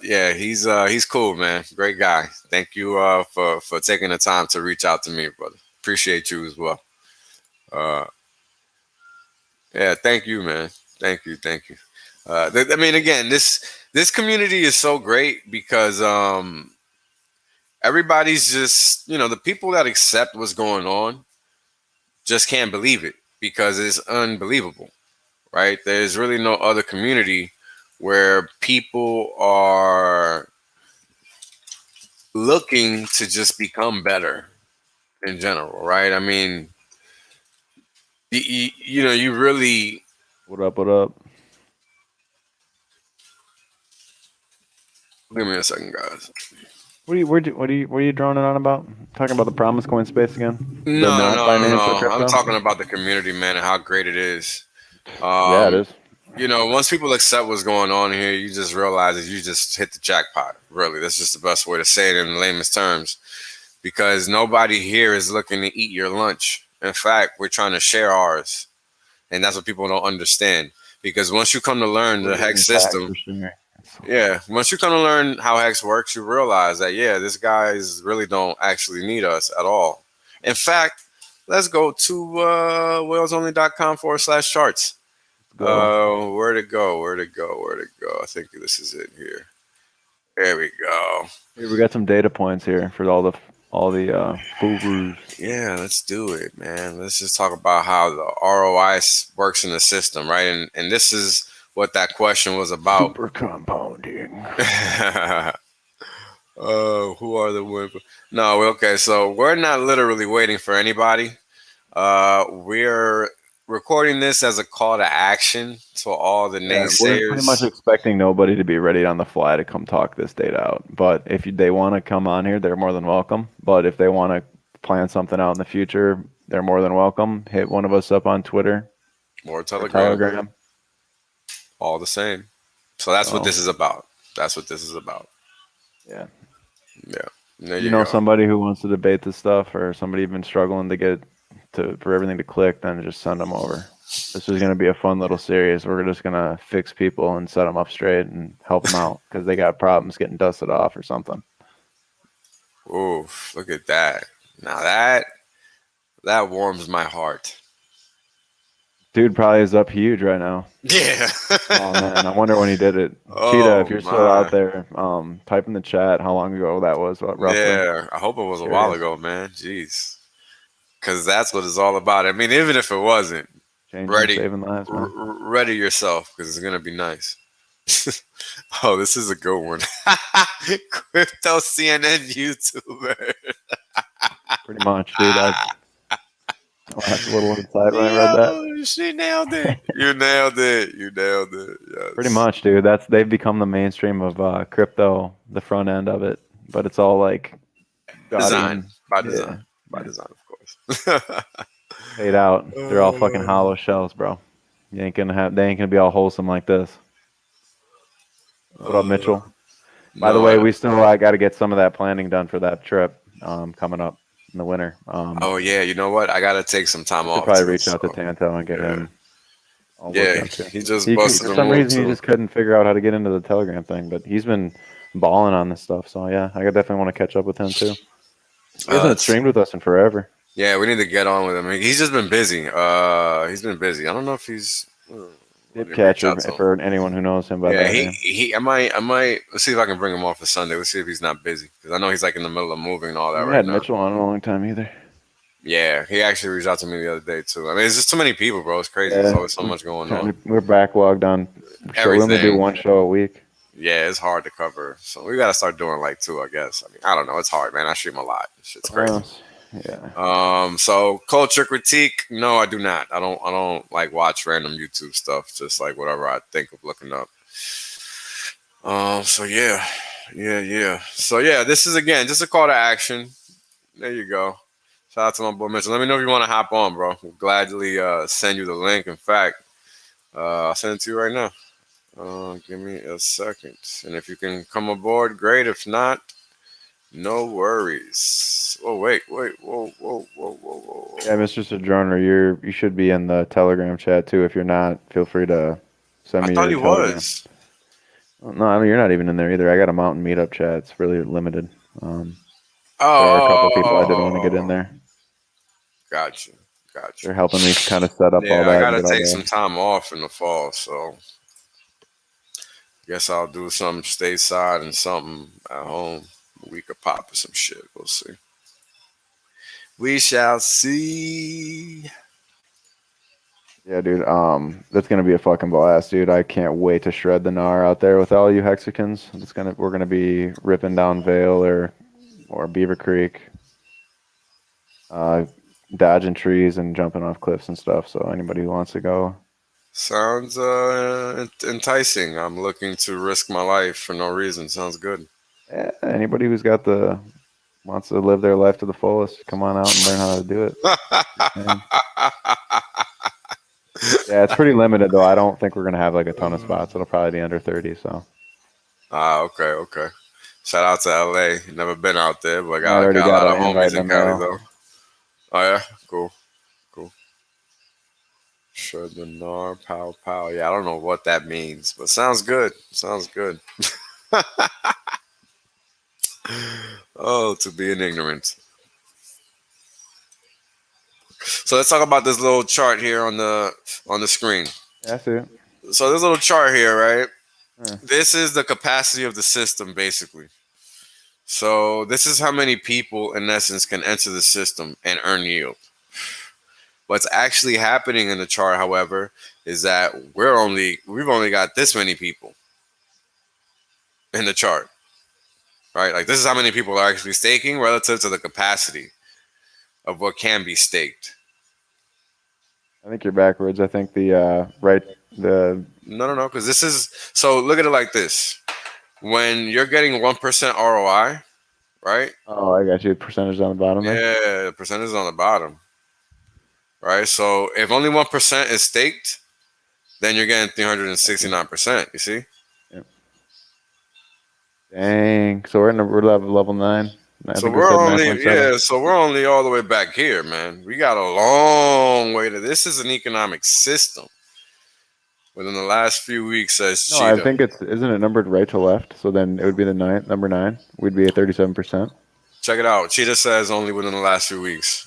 Yeah, he's cool, man. Great guy. Thank you for taking the time to reach out to me, brother. Appreciate you as well. Yeah, thank you, man. Thank you. I mean, again, this community is so great because everybody's just, the people that accept what's going on just can't believe it because it's unbelievable, right? There's really no other community where people are looking to just become better in general, right? I mean, you really. What up? What up? Give me a second, guys. What are you droning on about? Talking about the Promise Coin space again? The No, not no, no, financial no. I'm crypto? talking about the community, man, and how great it is. Yeah, it is. Once people accept what's going on here, you just realize that you just hit the jackpot. Really, that's just the best way to say it in layman's terms. Because nobody here is looking to eat your lunch. In fact, we're trying to share ours. And that's what people don't understand. Because once you come to learn the Hex system, yeah, once you come to learn how Hex works, you realize that, yeah, these guys really don't actually need us at all. In fact, let's go to whalesonly.com/charts. Where'd it go? I think this is it here. There we go. Here, we got some data points here for all the Furus. Yeah, let's do it, man. Let's just talk about how the ROI works in the system, right? And this is what that question was about. Super compounding. Who are the winners? No, okay. So we're not literally waiting for anybody. We're recording this as a call to action to all the naysayers. We're pretty much expecting nobody to be ready on the fly to come talk this data out. But if they want to come on here, they're more than welcome. But if they want to plan something out in the future, they're more than welcome. Hit one of us up on Twitter or Telegram. All the same. So that's what this is about. Yeah. Yeah. You know, somebody who wants to debate this stuff, or somebody even struggling to get for everything to click, then just send them over. This is going to be a fun little series. We're just going to fix people and set them up straight and help them out because they got problems getting dusted off or something. Oof, look at that. Now that warms my heart. Dude probably is up huge right now. Yeah. Oh man, I wonder when he did it. Cheetah, if you're still out there, type in the chat how long ago that was, roughly. Yeah, I hope it was a while ago, man. Jeez. Because that's what it's all about. I mean, even if it wasn't, saving lives, man. Ready yourself because it's going to be nice. Oh, this is a good one. Crypto CNN YouTuber. Pretty much, dude. That's a little inside when I read that. She nailed it. You nailed it. Yes. Pretty much, dude. They've become the mainstream of crypto, the front end of it. But it's all like design. By design, of course. Paid out. They're all fucking hollow shells, bro. They ain't gonna be all wholesome like this. What up, Mitchell? By the way, we still got to get some of that planning done for that trip coming up in the winter. Oh yeah, you know what? I gotta take some time off. Probably reach out to Tanto and get him. Yeah, he just busted. For some reason, he just couldn't figure out how to get into the Telegram thing, but he's been balling on this stuff. So yeah, I definitely want to catch up with him too. He hasn't streamed with us in forever. Yeah, we need to get on with him. He's just been busy. I don't know if he's. Let Dip me reach out catcher to him. for anyone who knows him by Yeah, that name. I might. Let's see if I can bring him off for Sunday. Let's see if he's not busy because I know he's like in the middle of moving and all We that haven't right had now. Mitchell on in a long time either. Yeah, he actually reached out to me the other day too. I mean, it's just too many people, bro. It's crazy. There's Yeah, always so much going on. we're backlogged on show. We only do Everything. one show a week. Yeah, it's hard to cover. So we gotta start doing like two, I guess. I mean, I don't know. It's hard, man. I stream a lot. Shit's crazy. Yeah. So culture critique. No, I do not. I don't like watch random YouTube stuff. Just like whatever I think of looking up. So yeah. So yeah, this is again just a call to action. There you go. Shout out to my boy Mitchell. Let me know if you want to hop on, bro. We'll gladly send you the link. In fact, I'll send it to you right now. Give me a second. And if you can come aboard, great. If not, no worries. Oh wait. Whoa. Yeah, Mr. Sojourner, you should be in the Telegram chat too. If you're not, feel free to send I me thought your he Telegram. was. No, I mean you're not even in there either. I got a mountain meetup chat. It's really limited. There are a couple of people I did want to get in Oh, there. got you. Got you. They're helping me kind of set up all Yeah, I that and gotta get all take the. some time off in the fall, so guess I'll do something stateside and something at home. We could pop or some shit. We'll see. We shall see. Yeah, dude. That's gonna be a fucking blast, dude. I can't wait to shred the gnar out there with all you Hexicans. We're gonna be ripping down Vale or Beaver Creek, uh, dodging trees and jumping off cliffs and stuff. So anybody who wants to go, Sounds enticing. I'm looking to risk my life for no reason. Sounds good. anybody who's got the wants to live their life to the fullest, come on out and learn how to do it. Just saying. Yeah, it's pretty limited though. I don't think we're gonna have like a ton of spots. It'll probably be under 30. So Okay. Shout out to LA. Never been out there, but I already got a got lot of an invite homies in in the Cali mail. though. Oh yeah, cool. Sure, the Nar Pow Pow. Yeah, I don't know what that means, but sounds good. Sounds good. Oh, to be in ignorance. So let's talk about this little chart here on the screen. Yeah, I see it. So this little chart here, right? Yeah. This is the capacity of the system, basically. So this is how many people, in essence, can enter the system and earn yield. What's actually happening in the chart, however, is that we've only got this many people in the chart, right? Like this is how many people are actually staking relative to the capacity of what can be staked. I think you're backwards. I think the right the No, because this is so. Look at it like this: when you're getting 1% ROI, right? oh I got you percentage on the bottom there. Yeah, the percentage is on the bottom, right? So if only 1% is staked, then you're getting 369%. You see? Yeah. Dang. So we're level 9. I So think we we're said only 9.7. yeah, so we're only all the way back here, man. We got a long way to. This is an economic system. Within the last few weeks, says No, I Cheetah. think isn't it numbered right to left? So then it would be the number 9. We'd be at 37%. Check it out. Cheetah says only within the last few weeks.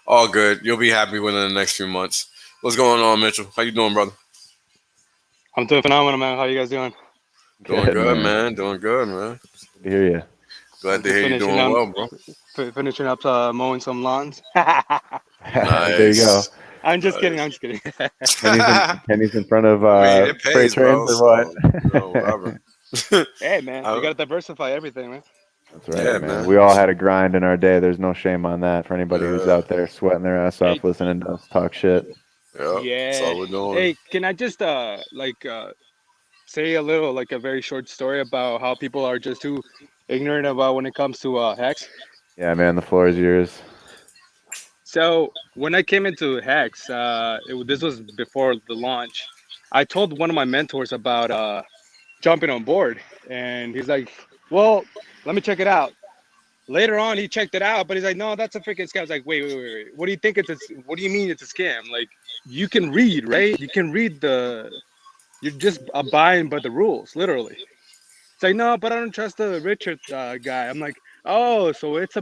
All good. You'll be happy within the next few months. What's going on, Mitchell? How you doing, brother? I'm doing phenomenal, man. How you guys doing? Doing Good good, man. man. Doing good, man. Good to hear you. I'm Glad to just hear you finishing doing up, well, bro. finishing up mowing some lawns. There you go. Nice. I'm just kidding. Nice. I'm just kidding. Kenny's in front of I mean, it freight pays, trains bro. or what? So whatever. Hey, man, you I- gotta diversify everything, man. That's right, yeah, man. man. We all had a grind in our day. There's no shame on that for anybody who's Yeah, out there sweating their ass Hey, off listening to us talk shit. that's yeah. all we're doing. Hey, can I just say a little, like a very short story about how people are just too ignorant about when it comes to hex? Yeah, man, the floor is yours. So when I came into Hex, this was before the launch. I told one of my mentors about jumping on board, and he's like, "Well, let me check it out." Later on, he checked it out, but he's like, "No, that's a freaking scam." I was like, "Wait. What do you think what do you mean it's a scam? Like, you can read, right? You can read you're just abiding by the rules, literally." It's like, "No, but I don't trust the Richard guy." I'm like, "Oh, so it's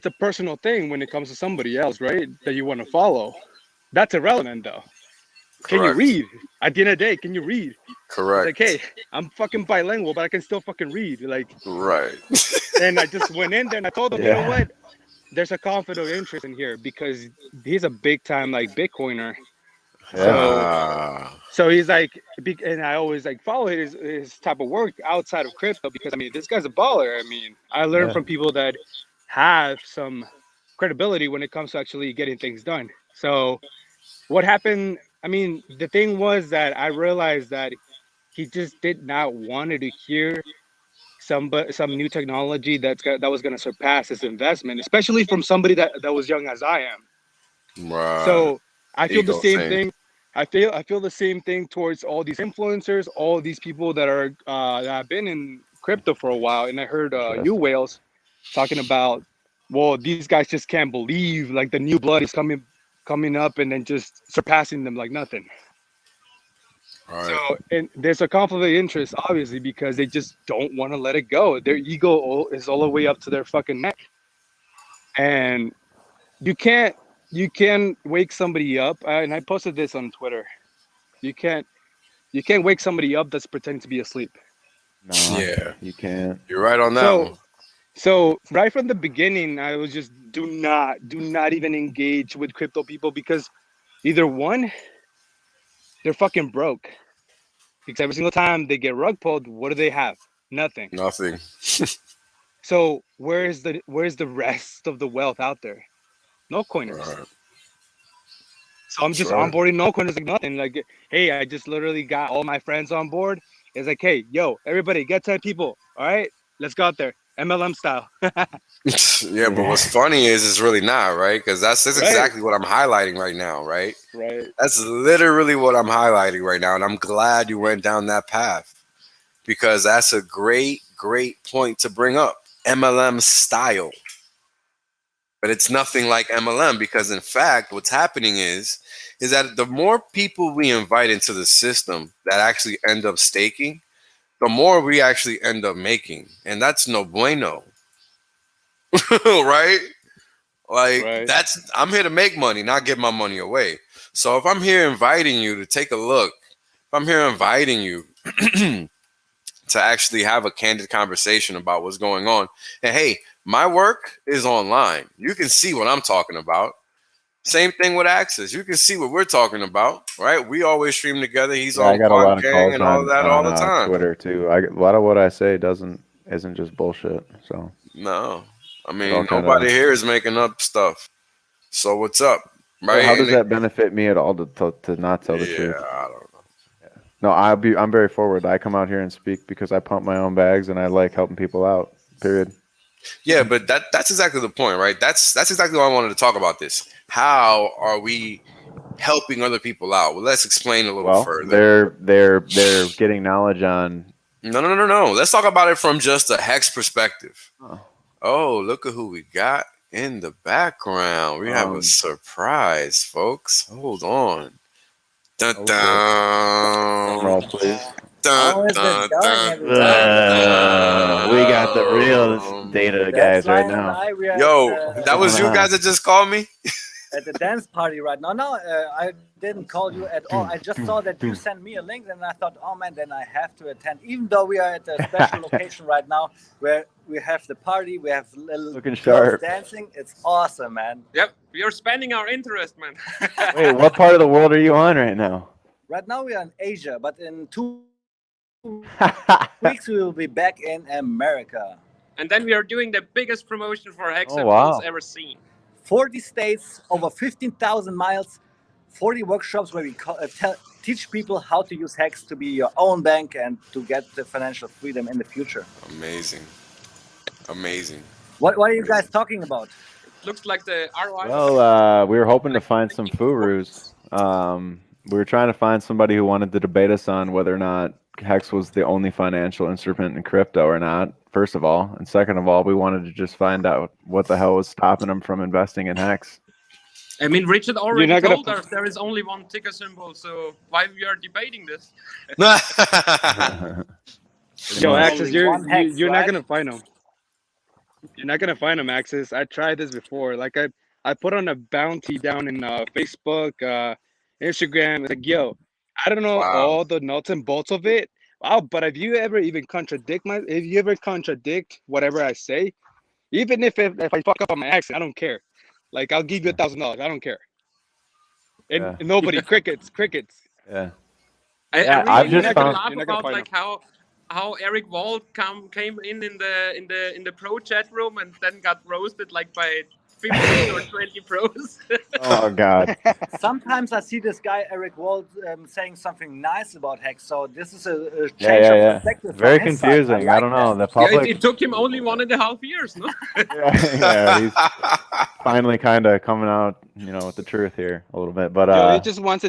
a personal thing when it comes to somebody else, right? That you want to follow. That's irrelevant, though." Can you Correct. read? At the end of the day, can you read? It's like, Correct. hey, I'm fucking bilingual, but I can still fucking read. Like, Right. and I just went in there and I told him, you know Yeah. what? There's a conflict of interest in here because he's a big time like Bitcoiner. Yeah. So Ah. so he's like, and I always like follow his type of work outside of crypto because I mean this guy's a baller. I mean I learned Yeah. from people that have some credibility when it comes to actually getting things done. So what happened? I mean the thing was that I realized that he just did not wanted to hear some new technology that was going to surpass his investment, especially from somebody that was young as I am. Right. So I feel the Ego same thing. thing. I feel the same thing towards all these influencers, all these people that are that have been in crypto for a while. And I heard you Yes. whales talking about, well, these guys just can't believe like the new blood is coming up and then just surpassing them like nothing. So Right. and there's a conflict of interest, obviously, because they just don't want to let it go. Their ego is all the way up to their fucking neck, and you can't you can wake somebody up. And I posted this on Twitter. You can't you can't wake somebody up that's pretending to be asleep. No, Yeah. you can't. You're right on that one. So right from the beginning, I was just do not even engage with crypto people because either one, they're fucking broke. Because every single time they get rug pulled, what do they have? Nothing. Nothing. So where's the rest of the wealth out there? No coiners. Right. So I'm That's just right. onboarding no coiners like nothing. Like, hey, I just literally got all my friends on board. It's like, hey, yo, everybody, get 10 people. All right, let's go out there, MLM style. Yeah, but what's Yeah. funny is it's really not, right? Because that's Right, exactly what I'm highlighting right now, right? right, That's literally what I'm highlighting right now, and I'm glad you went down that path because that's a great point to bring up. MLM style, but it's nothing like MLM because in fact, what's happening is that the more people we invite into the system that actually end up staking, the more we actually end up making, and that's no bueno, right? Like right. that's I'm here to make money, not give my money away. So if I'm here inviting you to take a look, if I'm here inviting you to actually have a candid conversation about what's going on, and hey, my work is online. You can see what I'm talking about. Same thing with Access. You can see what we're talking about, right? We always stream together. He's Yeah, I on got a Quant lot of Gang calls and all of that all on the time. Twitter too. A lot of what I say isn't just bullshit. So No, I it all mean kind nobody of. here is making up stuff. So what's up, But how right? does that benefit me at all to not tell the Yeah, truth? I don't know. No, I'm very forward. I come out here and speak because I pump my own bags and I like helping people out. Period. Yeah, but that's exactly the point, right? That's exactly why I wanted to talk about this. How are we helping other people out? Well, let's explain a little Well, further. they're getting knowledge on. No. Let's talk about it from just a hex perspective. Oh, Oh, look at who we got in the background. We have a um, surprise, folks. Hold on. Dun oh shit! Drum dun roll, please. dun How is it dun going, dun everybody? We got the real dun. data That's guys right Lion and now. I. We are Yo, What's that going was you guys on? that just called me? at the dance party right now. No, I didn't call you at all. Doom, I just doom, saw that you doom. sent me a link, and I thought, oh man, then I have to attend. Even though we are at a special location right now, where we have the party, we have little Looking girls sharp. dancing. It's awesome, man. Yep, we are spending our interest, man. Wait, what part of the world are you on right now? Right now we are in Asia, but in 2 weeks we will be back in America. And then we are doing the biggest promotion for Hex Oh, that wow. world's ever seen. 40 states, over 15,000 miles, 40 workshops where we teach people how to use Hex to be your own bank and to get the financial freedom in the future. Amazing. Amazing. What are you guys talking about? It looks like the ROI. Well, we were hoping to find some Furus. We were trying to find somebody who wanted to debate us on whether or not Hex was the only financial instrument in crypto or not, first of all. And second of all, we wanted to just find out what the hell was stopping them from investing in Hex. I mean, Richard You're already not gonna. told us there is only one ticker symbol, so why we are debating this? Yo, There's Axis, only one Hex, you're not right? gonna find them. You're not gonna find them, Axis. I tried this before. Like I put on a bounty down in Facebook. Instagram. It's like, yo, I don't know Wow. all the nuts and bolts of it. Wow, but if you ever even if you ever contradict whatever I say, even if I fuck up on my accent, I don't care. Like I'll give you $1,000. I don't care. And Yeah. nobody, crickets. Yeah. I Yeah. really I've You're just not like to gonna found. laugh you're not gonna about find them. like how Eric Wald came in the pro chat room and then got roasted like by 15 or 20 pros. Oh God. Sometimes I see this guy Eric Wald saying something nice about Hex. So this is a Yeah. change Yeah. of Yeah. perspective from Very his side. I confusing. I like don't know. that. The Yeah, public. it took him only 1.5 years, no? Yeah. Yeah. He's finally kind of coming out, with the truth here a little bit. But Yo, he just wants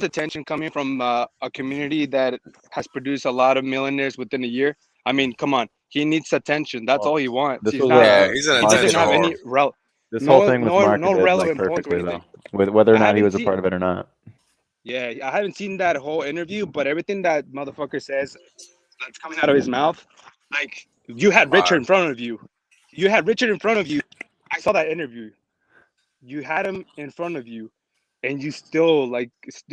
attention coming from a community that has produced a lot of millionaires within a year. I mean, come on, he needs attention. That's well, all he wants. this He's was not. Yeah, he's an He doesn't attention have marketed. whore. any This whole thing was no marketed like relevant points or perfectly anything. though, with whether or I not he haven't was a seen. part of it or not. Yeah, I haven't seen that whole interview, but everything that motherfucker says that's coming out of his mouth, like you had Richard Live. in front of you. You had Richard in front of you. I saw that interview. You had him in front of you, and you still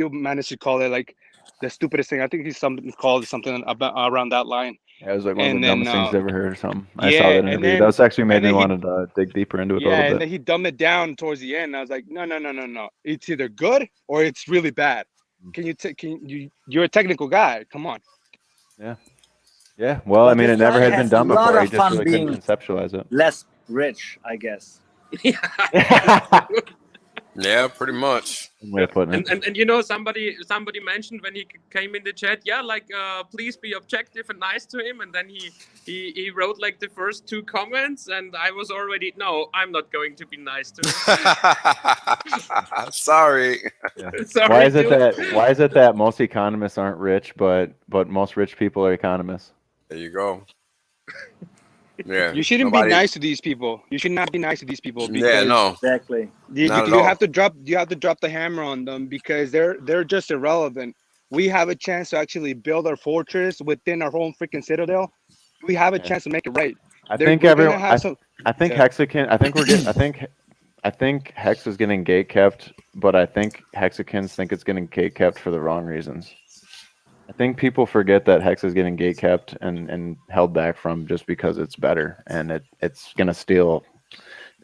managed to call it like the stupidest thing. I think he's something called something about around that line. Yeah, it was like one of the And then dumbest things I've ever heard or something. I saw yeah, that interview. That's actually made me he want to dig deeper into it a yeah, little and bit. then he dumbed it down towards the end. I was like, no. It's either good or it's really bad. You're a technical guy. Come on. Yeah. Yeah. Well, I But mean, this it never guy had been has a done lot before. He of just fun really couldn't being conceptualize it. less rich, I guess. Yeah. Yeah, pretty much. Way of putting it. And somebody mentioned when he came in the chat, yeah, like please be objective and nice to him, and then he wrote like the first 2 comments, and I was already, no, I'm not going to be nice to him. Sorry. Yeah. Sorry, Why is it that most economists aren't rich, but most rich people are economists? There you go. Yeah. You shouldn't be nice to these people. You should not be nice to these people because Yeah, no. Exactly. Not at you all. have to drop the hammer on them because they're just irrelevant. We have a chance to actually build our fortress within our own freaking citadel. We have a chance to make it right. I think everyone. I think yeah. Hexakin. I think we're getting. I think Hex is getting gate kept, but I think Hexicans think it's getting gate kept for the wrong reasons. I think people forget that Hex is getting gate kept and held back from just because it's better, and it's gonna steal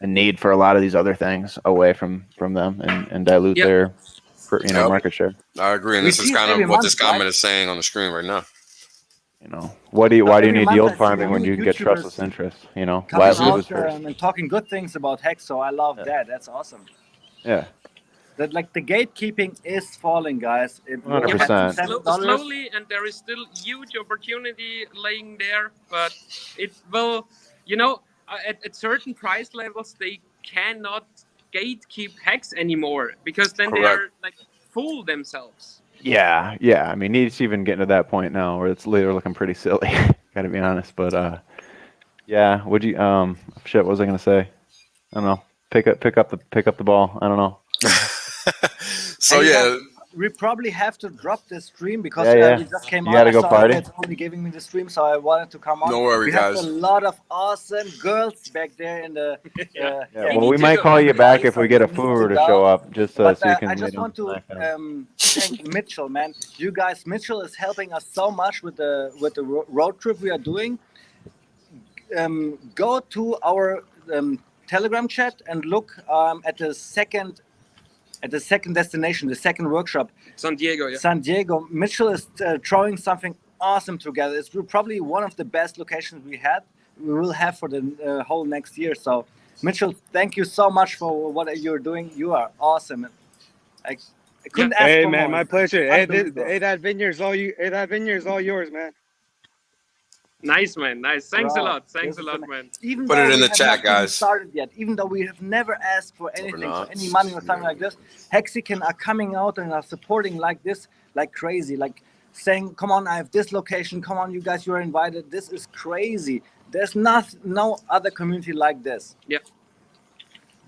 the need for a lot of these other things away from them and dilute their market share. I agree, and We this is see it kind every of what month, this comment right? is saying on the screen right now. Why do you every need month yield I see farming when new you can get YouTubers trustless interest? coming Last out was first. and talking good things about Hex. So I love that. That's awesome. Yeah. That like the gatekeeping is falling, guys. It 100%. Slowly, and there is still huge opportunity laying there, but it will, at certain price levels, they cannot gatekeep Hex anymore because then they Correct. are like fool themselves. Yeah. I mean, it's even getting to that point now where it's literally looking pretty silly. Gotta be honest, but yeah. Would you shit? What was I gonna say? I don't know. Pick up the ball. I don't know. So and yeah, we probably have to drop this stream because Yeah. we just came You out. gotta I go saw party? It's only giving me the stream, so I wanted to come on. no worry, We have guys. a lot of awesome girls back there in the. Yeah. We Well, we need might to call you back if So we get a we need to Furu to go. show up, just But so you can. I just want to thank Mitchell, man. You guys, Mitchell is helping us so much with the road trip we are doing. Go to our Telegram chat and look at the second destination, the second workshop. San Diego, yeah. San Diego. Mitchell is throwing something awesome together. It's probably one of the best locations we will have for the whole next year. So, Mitchell, thank you so much for what you're doing. You are awesome. I couldn't ask Hey for man, more. my pleasure. Hey, Unbelievable. that vineyard's all you. Hey, that vineyard's all yours, man. Nice, man. Nice. Thanks a Bro, lot. Thanks this a is lot, man. Even Put though it in we the have chat, not even guys. started yet, even though we have never asked for anything, for not. any money or something like this, Hexican are coming out and are supporting like this, like crazy, like saying, "Come on, I have this location. Come on, you guys, you're invited." This is crazy. There's no other community like this. Yeah.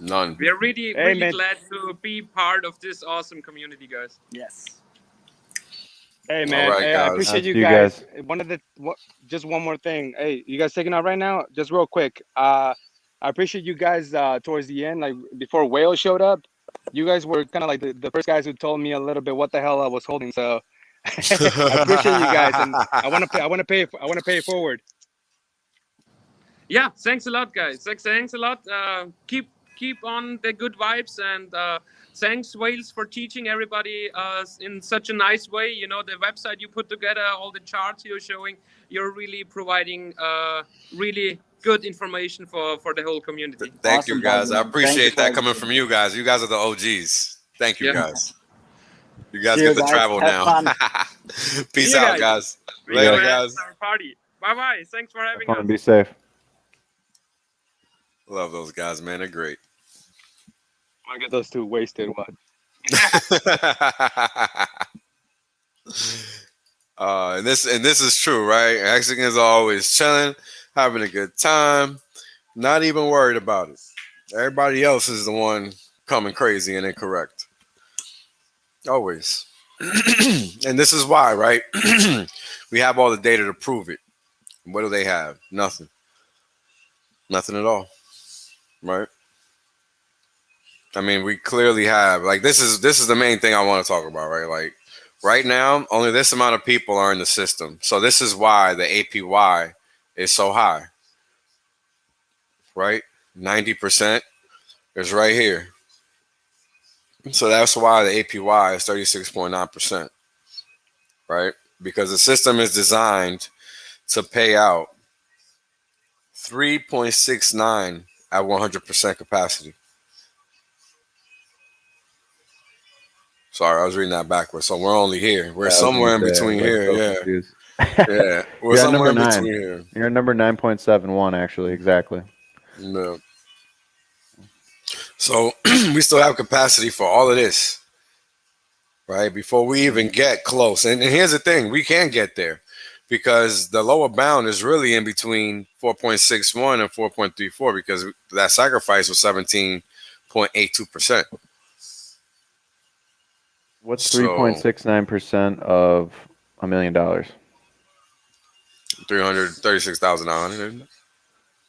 None. We are really man. glad to be part of this awesome community, guys. Yes. Hey man, right, I guys. appreciate you You guys. Just one more thing. Hey, you guys taking out right now? Just real quick. I appreciate you guys towards the end, like before Whale showed up. you guys were kind of like the first guys who told me a little bit what the hell I was holding. So I appreciate you guys, and I want to pay it forward. Yeah, thanks a lot, guys. Thanks a lot. Keep on the good vibes, and thanks, Wales, for teaching everybody in such a nice way. You know, the website you put together, all the charts you're showing, you're really providing really good information for the whole community. Thank Awesome, you, guys. I Daniel. Thank you appreciate for that coming everything. from you guys. You guys are the OGs. Thank you, Yeah. guys. You guys See you get to guys. travel Have now. fun. Peace See you out, guys. guys. We're Later, gonna have guys. our party. Bye bye. Thanks for Have having fun. us. Be safe. Love those guys, man. They're great. I get those two wasted. What? And this is true, right? Mexicans are always chilling, having a good time, not even worried about it. Everybody else is the one coming crazy and incorrect. Always. And this is why, right? We have all the data to prove it. What do they have? Nothing. Nothing at all. Right? I mean, we clearly have, like, this is the main thing I want to talk about, right? Like, right now, only this amount of people are in the system. So this is why the APY is so high. Right? 90% is right here. So that's why the APY is 36.9%. Right? Because the system is designed to pay out 3.69 at 100% capacity. Sorry, I was reading that backwards. So we're only here. We're somewhere in between here. Yeah. Yeah. We're You're at somewhere number in 9. between here. You're at number 9.71, actually, exactly. No. So we still have capacity for all of this, right? Before we even get close. And here's the thing, we can get there because the lower bound is really in between 4.61 and 4.34 because that sacrifice was 17.82%. What's So 3.69% of $1 million? 336,900.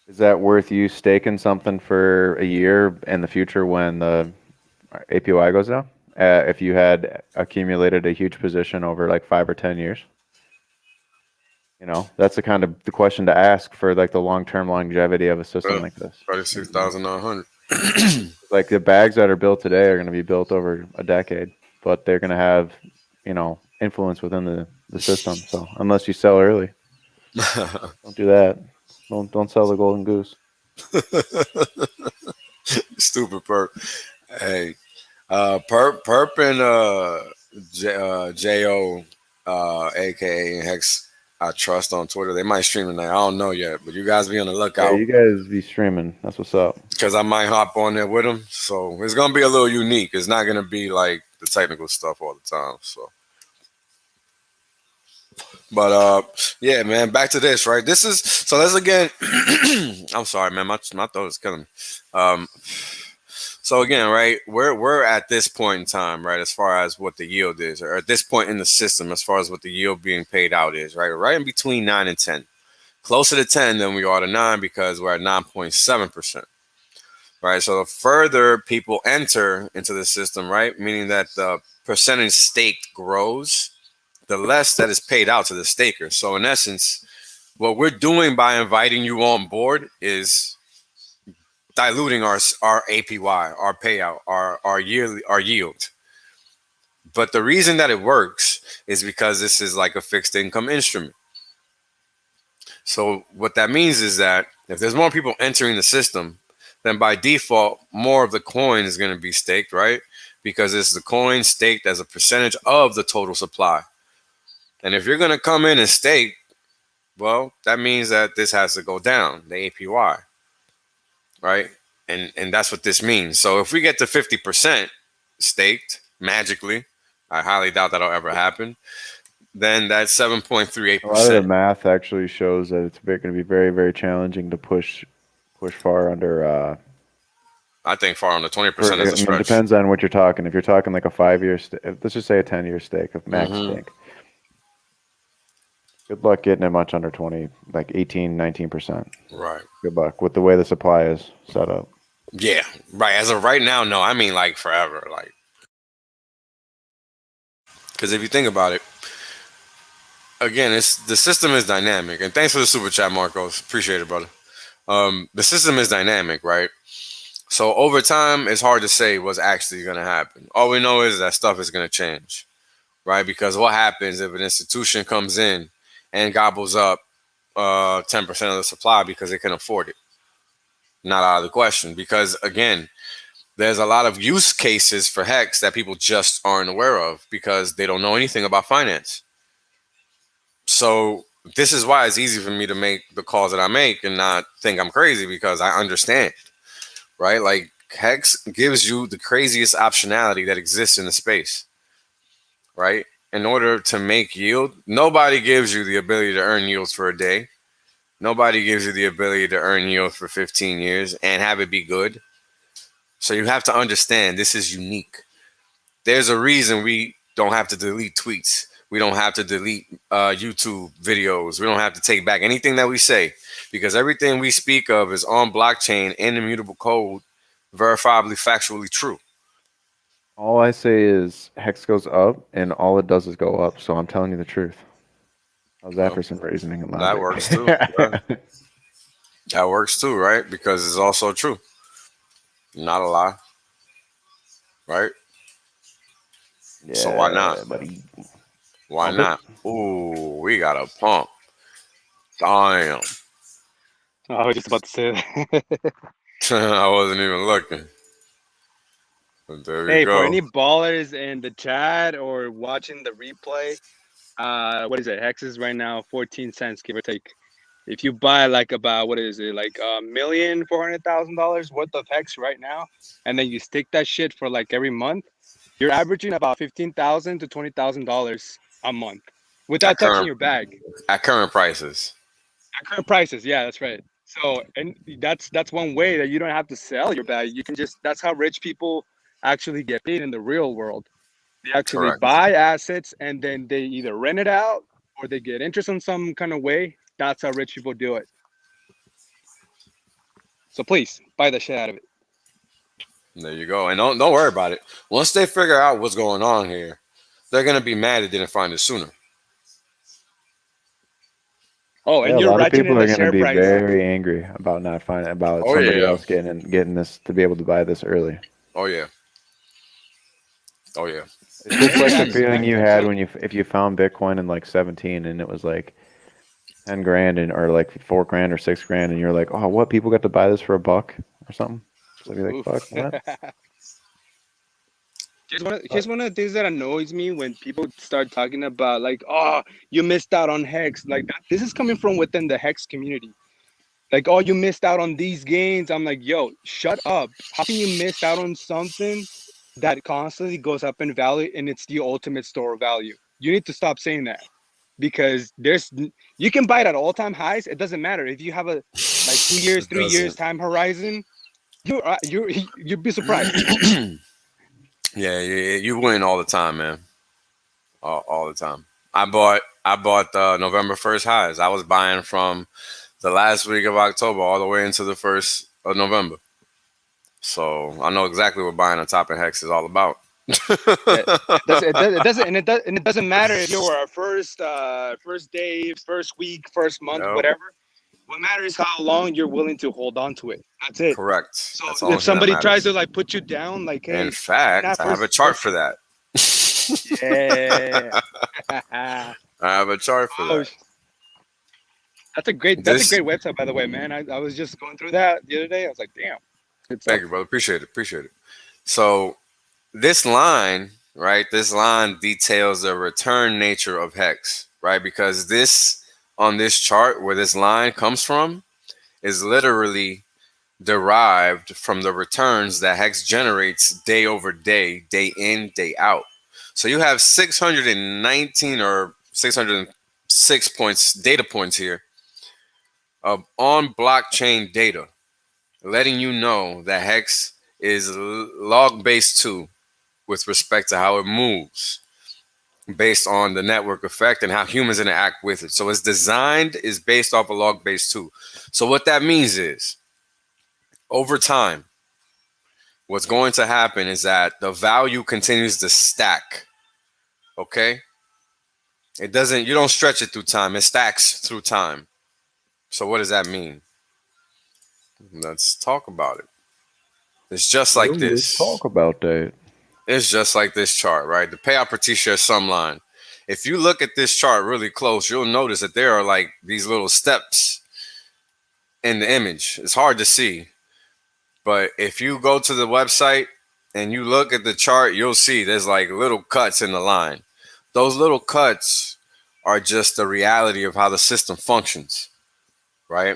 Is that worth you staking something for a year in the future when the APY goes down? If you had accumulated a huge position over like 5 or 10 years? You know, that's the kind of the question to ask for like the long-term longevity of a system like this. 36,900. Like the bags that are built today are going to be built over a decade, but they're going to have, you know, influence within the system. So unless you sell early, don't do that. Don't sell the golden goose. Stupid perp. Hey, perp and Jo, aka Hex, I trust on Twitter. They might stream tonight. I don't know yet, but you guys be on the Yeah, lookout you guys be streaming. That's what's up. because I might hop on there with them. So it's gonna be a little unique. It's not gonna be like the technical stuff all the time. So. But yeah, man, back to this, right? This is so let's again I'm sorry, man, my throat is killing me. So again, right, we're at this point in time, right, as far as what the yield is, or at this point in the system, as far as what the yield being paid out is, right? Right in between 9 and 10. Closer to 10 than we are to 9 because we're at 9.7%. Right. So the further people enter into the system, right, meaning that the percentage staked grows, the less that is paid out to the staker. So in essence, what we're doing by inviting you on board is diluting our APY, our payout, our yield. But the reason that it works is because this is like a fixed income instrument. So what that means is that if there's more people entering the system, then by default, more of the coin is going to be staked, right? Because it's the coin staked as a percentage of the total supply. And if you're going to come in and stake, well, that means that this has to go down, the APY, right? And that's what this means. So if we get to 50% staked magically, I highly doubt that'll ever happen, then that's 7.38%. A lot of the math actually shows that it's going to be very, very challenging to push far under. I think far under 20% is a I mean, stretch. it depends on what you're talking. If you're talking like a 5-year, let's just say a 10-year stake of max stake. Good luck getting it much under 20, like 18, 19%. Right. Good luck with the way the supply is set up. Yeah, right. As of right now, no. I mean, like forever. Like, because if you think about it, again, it's the system is dynamic. And thanks for the super chat, Marcos. Appreciate it, brother. The system is dynamic, right? So over time, it's hard to say what's actually going to happen. All we know is that stuff is going to change, right? Because what happens if an institution comes in and gobbles up 10% of the supply because they can afford it? Not out of the question. Because again, there's a lot of use cases for Hex that people just aren't aware of because they don't know anything about finance. So this is why it's easy for me to make the calls that I make and not think I'm crazy because I understand, right? Like Hex gives you the craziest optionality that exists in the space, right? In order to make yield, nobody gives you the ability to earn yields for a day. Nobody gives you the ability to earn yield for 15 years and have it be good. So you have to understand this is unique. There's a reason we don't have to delete tweets. We don't have to delete YouTube videos. We don't have to take back anything that we say because everything we speak of is on blockchain in immutable code, verifiably factually true. All I say is Hex goes up, and all it does is go up. So I'm telling you the truth. How's that Well, for some reasoning and that logic? works too. Yeah. That works too, right? Because it's also true. Not a lie, right? So why not? Yeah, buddy. Why Pump it. not? Ooh, we got a pump. Damn. I was just about to say that. I wasn't even looking. But there we Hey, for go. any ballers in the chat or watching the replay, what is it? Hex is right now 14 cents, give or take. If you buy like about what is it, like $1,400,000 worth of Hex right now, and then you stick that shit for like every month, you're averaging about $15,000 to $20,000 a month At without touching current your bag. at current prices. At current prices, yeah, that's right. So, and that's one way that you don't have to sell your bag. You can just that's how rich people actually get paid in the real world. They actually Correct. buy assets and then they either rent it out or they get interest in some kind of way. That's how rich people do it. So please buy the shit out of it. There you go. And don't worry about it. Once they figure out what's going on here, they're gonna be mad they didn't find it sooner. Oh, Yeah, and a you're lot of ratcheting people the are going to share be price. very angry about not finding about Oh somebody yeah. else getting this to be able to buy this early. Oh yeah. Oh yeah. It's just like the Facts, feeling facts, you had absolutely. when if you found Bitcoin in like 17 and it was like 10 grand and or like 4 grand or 6 grand and you're like, oh, what, people got to buy this for $1 or something? So be like, Oof. fuck, what? Here's one of the things that annoys me when people start talking about like, oh, you missed out on Hex. Like that, this is coming from within the Hex community. Like, oh, you missed out on these gains. I'm like, yo, shut up. How can you miss out on something that constantly goes up in value and it's the ultimate store of value? You need to stop saying that because you can buy it at all-time highs. It doesn't matter if you have a like 2 years, It 3 years doesn't. time horizon. You'd be surprised. Yeah, you win all the time, man. All the time. I bought the November 1st highs. I was buying from the last week of October all the way into the 1st of November. So I know exactly what buying on top of Hex is all about. Yeah, it doesn't matter if you were a first day, first week, first month, Yep, whatever. What matters is how long you're willing to hold on to it. That's it. correct. So That's the only if thing that somebody tries matters. to like put you down, like, In hey, you're fact, not I have a first chart first. for that. Yeah. I have a chart for Oh, that. that's a This, great website, by the way, man. I was just going through that the other day. I was like, damn, good thank stuff. you, brother. Appreciate it. Appreciate it. So this line, right? This line details the return nature of Hex, right? Because this on this chart where this line comes from is literally derived from the returns that Hex generates day over day, day in, day out. So you have 619 or 606 points, data points here of on blockchain data, letting you know that Hex is log based too with respect to how it moves based on the network effect and how humans interact with it. So it's designed is based off a log base too. So what that means is over time, what's going to happen is that the value continues to stack. Okay? It doesn't, you don't stretch it through time, it stacks through time. So, what does that mean? Let's talk about it. It's just like Let's this. talk about that. It's just like this chart, right? The payout per T-share sum line. If you look at this chart really close, you'll notice that there are like these little steps in the image. It's hard to see, but if you go to the website and you look at the chart, you'll see there's like little cuts in the line. Those little cuts are just the reality of how the system functions, right?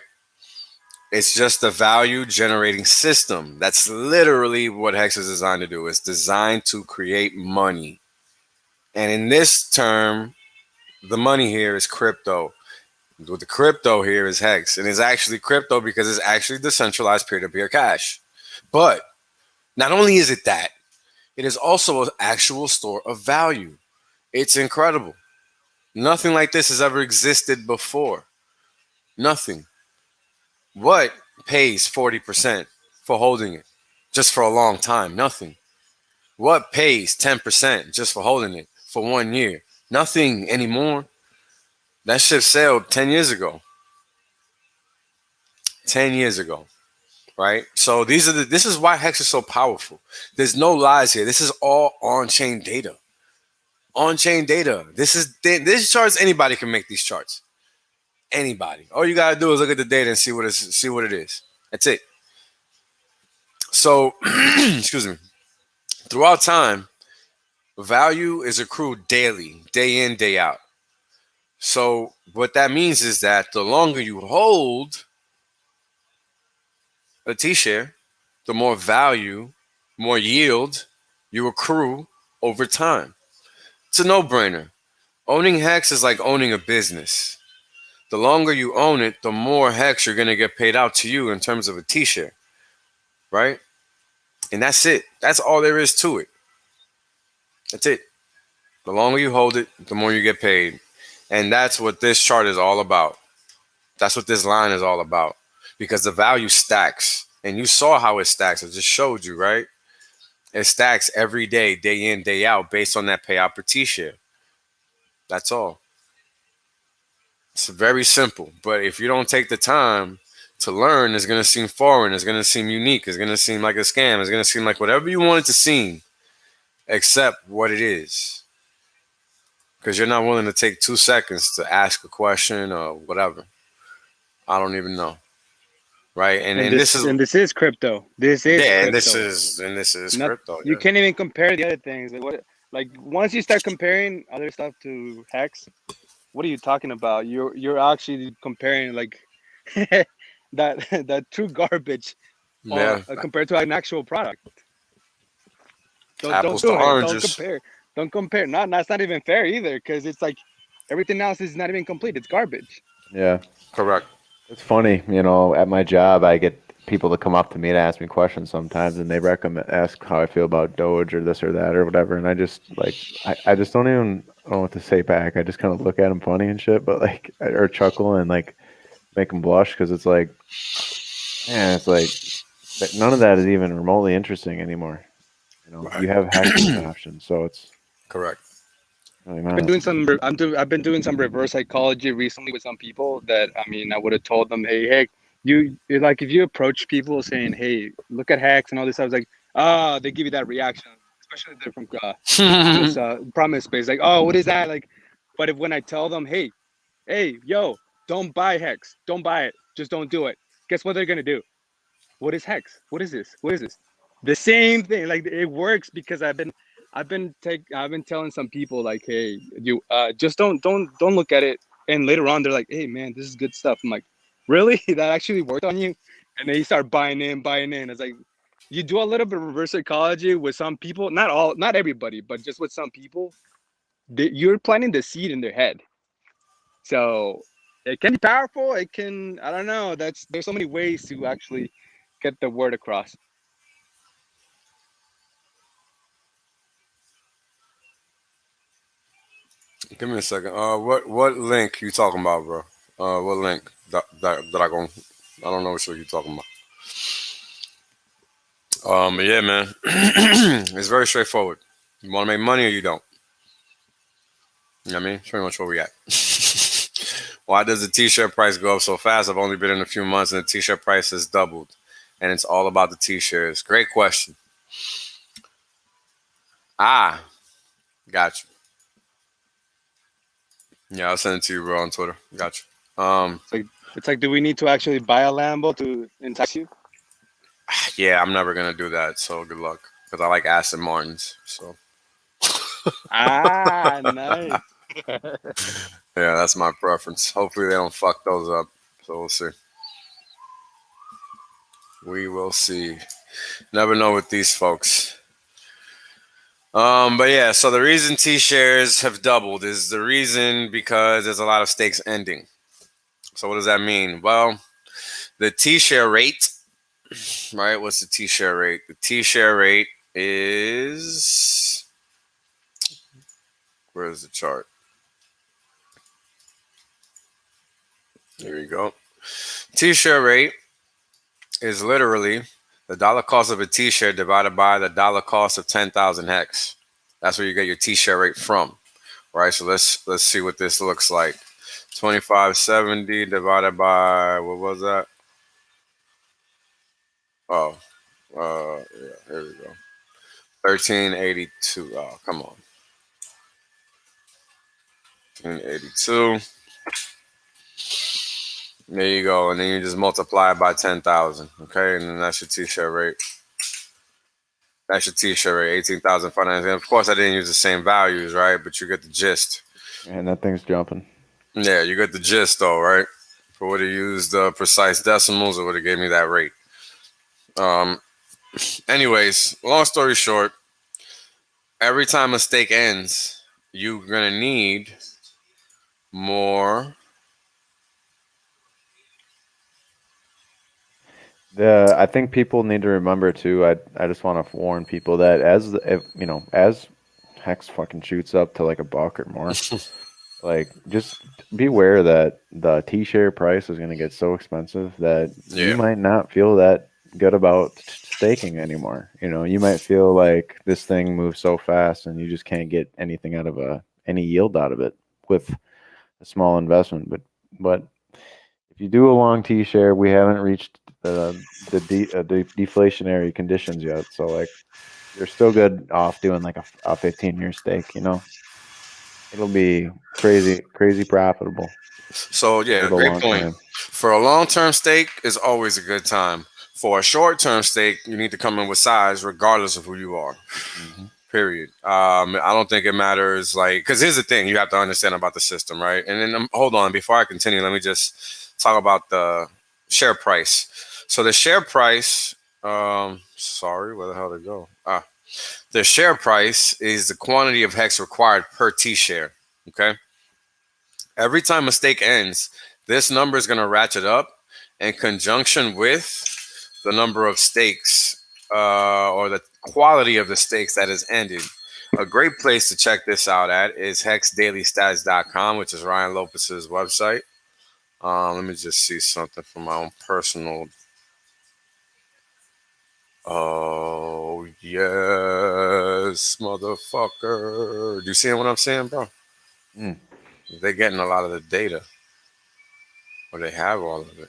It's just a value generating system. That's literally what HEX is designed to do. It's designed to create money. And in this term, the money here is crypto. With the crypto here is HEX. And it's actually crypto because it's actually decentralized peer-to-peer cash. But not only is it that, it is also an actual store of value. It's incredible. Nothing like this has ever existed before. Nothing. What pays 40% for holding it just for a long time? Nothing. What pays 10% just for holding it for 1 year? Nothing anymore. That ship sailed 10 years ago. 10 years ago, right? So this is why HEX is so powerful. There's no lies here. This is all on-chain data. On-chain data. This charts, anybody can make these charts. Anybody. All you gotta do is look at the data and see what it is. That's it. So, excuse me. Throughout time, value is accrued daily, day in, day out. So what that means is that the longer you hold a T-share, the more value, more yield you accrue over time. It's a no-brainer. Owning HEX is like owning a business. The longer you own it, the more HEX you're going to get paid out to you in terms of a T-share, right? And that's it. That's all there is to it. That's it. The longer you hold it, the more you get paid. And that's what this chart is all about. That's what this line is all about. Because the value stacks. And you saw how it stacks. I just showed you, right? It stacks every day, day in, day out, based on that payout per T-share. That's all. It's very simple. But if you don't take the time to learn, it's going to seem foreign. It's going to seem unique. It's going to seem like a scam. It's going to seem like whatever you want it to seem, except what it is. Because you're not willing to take 2 seconds to ask a question or whatever. I don't even know. Right? And this is crypto. This is yeah, crypto. and this is Not, crypto. you Yeah. can't even compare the other things. Like once you start comparing other stuff to HEX, what are you talking about? You're actually comparing like that true garbage Yeah. compared to an actual product. Don't Apples do to it. oranges. Don't compare. Don't compare. That's not even fair either, because it's like everything else is not even complete. It's garbage. Yeah. Correct. It's funny, at my job, I get people to come up to me to ask me questions sometimes, and they ask how I feel about Doge or this or that or whatever, and I just I just don't even know what to say back. I just kind of look at them funny and shit, but or chuckle and make them blush because it's like, man, it's like none of that is even remotely interesting anymore. Right. You have HEX as an option, so it's Correct. really I've been doing some. I've been doing some reverse psychology recently with some people that I would have told them, hey, heck, like if you approach people saying, hey, look at HEX and all this, I was like, they give you that reaction, especially if they're from this promise space, like, oh, what is that? Like, but when I tell them, hey, yo, don't buy HEX, don't buy it, just don't do it. Guess what they're gonna do? What is HEX? What is this? What is this? The same thing. Like it works because I've been telling some people like, hey, you just don't look at it. And later on, they're like, hey, man, this is good stuff. I'm like, really? That actually worked on you? And they start buying in. It's like you do a little bit of reverse psychology with some people, not everybody, but just with some people. You're planting the seed in their head. So it can be powerful. It can, I don't know. There's so many ways to actually get the word across. Give me a second. What link you talking about, bro? What link that I don't know what you talking about. Yeah, man. It's very straightforward. You want to make money or you don't. You know what I mean? It's pretty much where we at. Why does the t-shirt price go up so fast? I've only been in a few months and the t-shirt price has doubled. And it's all about the t-shirts. Great question. Ah, got you. Yeah, I'll send it to you, bro, on Twitter. Got you. It's like, do we need to actually buy a Lambo to entice you? Yeah, I'm never gonna do that. So good luck, because I like Aston Martins. So Ah, nice. yeah, that's my preference. Hopefully they don't fuck those up. So we'll see. We will see. Never know with these folks. But yeah, so the reason T-shares have doubled is the reason because there's a lot of stakes ending. So what does that mean? Well, the T-share rate, right? What's the T-share rate? The T-share rate is, where's the chart? Here we go. T-share rate is literally the dollar cost of a T-share divided by the dollar cost of 10,000 hex. That's where you get your T-share rate from, right? So let's see what this looks like. 2570 divided by, what was that? Oh, yeah, here we go. 1382. Oh, come on. 1382. There you go. And then you just multiply it by 10,000. Okay. And then that's your T-share rate. That's your T-share rate, 18,500. Of course, I didn't use the same values, right? But you get the gist. And that thing's jumping. Yeah, you get the gist, though, right? If I would have used the precise decimals, it would have gave me that rate. Anyways, long story short, every time a stake ends, you're gonna need more. I think people need to remember too. I just want to warn people that as Hex fucking shoots up to like $1 or more, like just be aware that the T-share price is going to get so expensive that you might not feel that good about staking anymore. You might feel like this thing moves so fast and you just can't get anything out of any yield out of it with a small investment. But if you do a long T-share, we haven't reached the deflationary conditions yet. So like, you're still good off doing like a 15-year stake. It'll be crazy profitable. So yeah, great point. For a long-term stake is always a good time. For a short-term stake, you need to come in with size, regardless of who you are. Mm-hmm. Period. I don't think it matters. Like, because here's the thing: you have to understand about the system, right? And then hold on, before I continue, let me just talk about the share price. So the share price. Sorry, where the hell did it go? The share price is the quantity of hex required per T-share. Okay. Every time a stake ends, this number is going to ratchet up in conjunction with the number of stakes or the quality of the stakes that is ended. A great place to check this out at is HEX.LIVE, which is Ryan Lopez's website. Let me just see something from my own personal. Oh, yes, motherfucker. Do you see what I'm saying, bro? They're getting a lot of the data. Or they have all of it.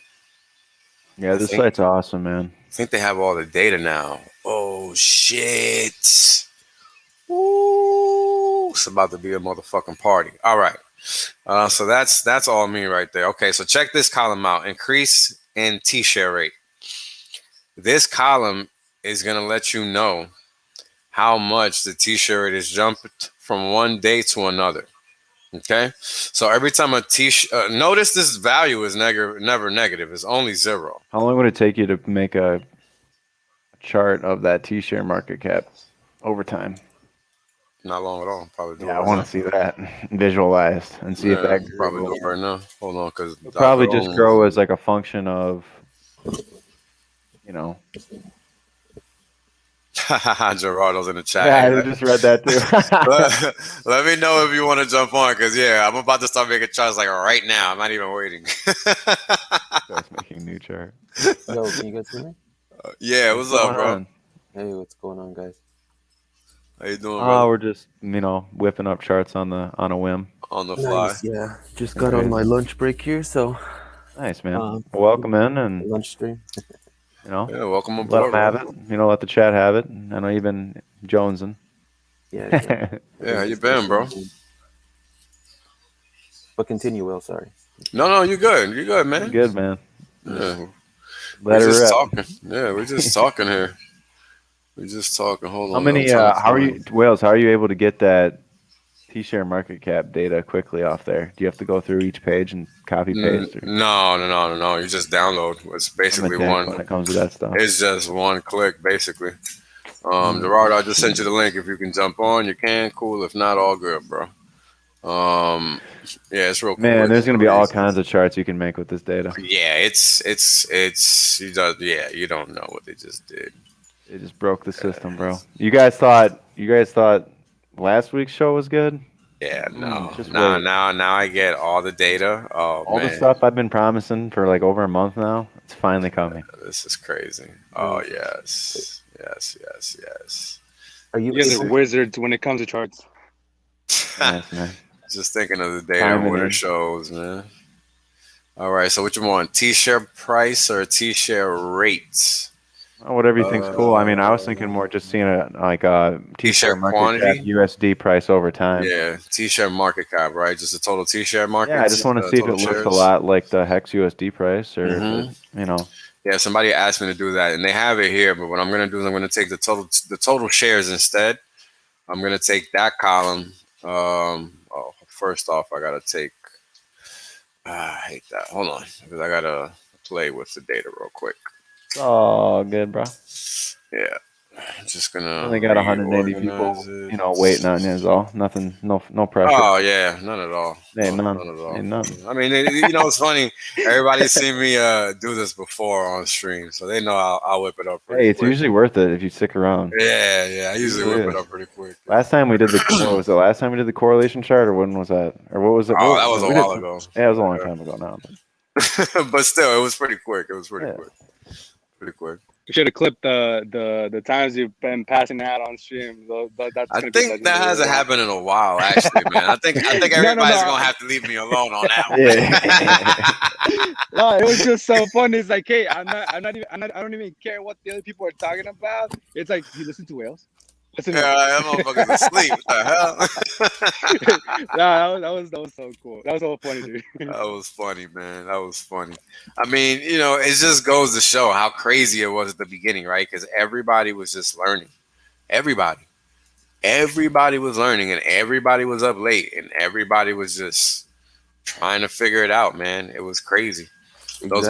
Yeah, this site's awesome, man. I think they have all the data now. Oh, shit. Ooh, it's about to be a motherfucking party. All right. So that's all me right there. Okay, so check this column out. Increase in T-share rate. This column is going to let you know how much the T-share rate has jumped from one day to another. Okay, so every time a T-share, notice this value is never negative. It's only 0. How long would it take you to make a chart of that T-share market cap over time? Not long at all. Probably do it I right want now. to see that visualized and see if that grew. Probably do it right now. Hold on, because it'll probably just grow as like a function of, Gerardo's in the chat. Yeah, I just read that too. let me know if you want to jump on, because I'm about to start making charts like right now. I'm not even waiting. Starts making new chart. Yo, can you guys hear me? Yeah, what's up, bro? Hey, what's going on, guys? How you doing, Oh, brother? we're just whipping up charts on a whim. On the fly. Nice. Yeah, just Nothing got on my crazy. lunch break here, so Nice, man. um, Welcome in, and lunch stream. Yeah, welcome let them aboard, have bro. it. Let the chat have it. I know you've been jonesing. Yeah, exactly. Yeah, how you been, bro? But continue, Will. Sorry. No, you good. You good, man. Good, man. Yeah, Let we're her just rip. talking. Yeah, we're just talking here. We're just talking. Hold How on. many? I'm trying to How are find. you, Wales? How are you able to get that T-share market cap data quickly off there? Do you have to go through each page and copy paste? Or No. You just download. It's I'm a basically dick one. when it comes to that stuff. It's just one click, basically. Gerardo, I just sent you the link. If you can jump on, you can. Cool. If not, all good, bro. Yeah, it's real. Man, Quick. there's gonna be Real all easy. kinds of charts you can make with this data. Yeah, you don't know what they just did. They just broke the system, bro. You guys thought last week's show was good? Yeah, no. Just Now, wait. now I get all the data. Oh All the man, stuff I've been promising for like over a month now, it's finally coming. this is crazy. Oh yes. Are you? You guys are able- wizards when it comes to charts. Nice, man. Just thinking of the data Timing and what in. it shows, man. All right, so what you want? T-share price or T-share rates? Whatever you think's cool. I mean, I was thinking more just seeing a T-share T-share market quantity. cap USD price over time. Yeah, T-share market cap, right? Just the total T-share market. Yeah, I just want to see if it total looks shares. a lot like the HEX USD price, or if Mhm. it, Yeah, somebody asked me to do that, and they have it here. But what I'm gonna do is I'm gonna take the total shares instead. I'm gonna take that column. First off, I gotta take. I hate that. Hold on, because I gotta play with the data real quick. it's all good, bro. Yeah, I'm just gonna. Only got 180 people, reorganize it. waiting on you is all. Nothing, no pressure. Oh yeah, none at all. Ain't No, none. none at all. Ain't nothing. I mean, it's funny. Everybody's seen me do this before on stream, so they know I'll whip it up pretty Hey, it's quick. usually worth it if you stick around. Yeah, I usually Usually whip it is. up pretty quick. Last time we did was the last time we did the correlation chart, or when was that? Or what was it? Oh, that was a we while did ago. Yeah, it was a long time ago now. But still, it was pretty quick. It was pretty Yeah. quick. Pretty quick. You should have clipped the times you've been passing out on stream. That's I gonna be think that legendary. hasn't happened in a while, actually, man. I think everybody's gonna have to leave me alone on that one. Yeah. No, it was just so funny. It's like, hey, I don't even care what the other people are talking about. It's like, you listen to Wales. Listen Yeah, to that motherfucker's asleep. What the hell? Nah, that was so cool. That was so funny, dude. That was funny, man. That was funny. I mean, it just goes to show how crazy it was at the beginning, right? Because everybody was just learning. Everybody was learning, and everybody was up late, and everybody was just trying to figure it out, man. It was crazy. Those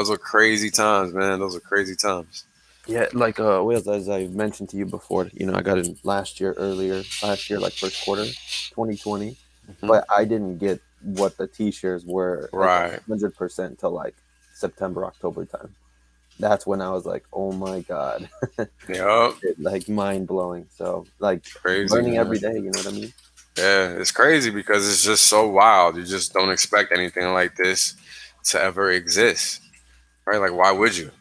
were crazy times, man. Those were crazy times. Yeah, like Wales, as I mentioned to you before, I got in last year, like first quarter, 2020, but I didn't get what the T-shares were Right. 100% till like September, October time. That's when I was like, oh my God. Yep. Like mind blowing. So like Crazy, learning man. every day, you know what I mean? Yeah, it's crazy because it's just so wild. You just don't expect anything like this to ever exist, right? Like, why would you?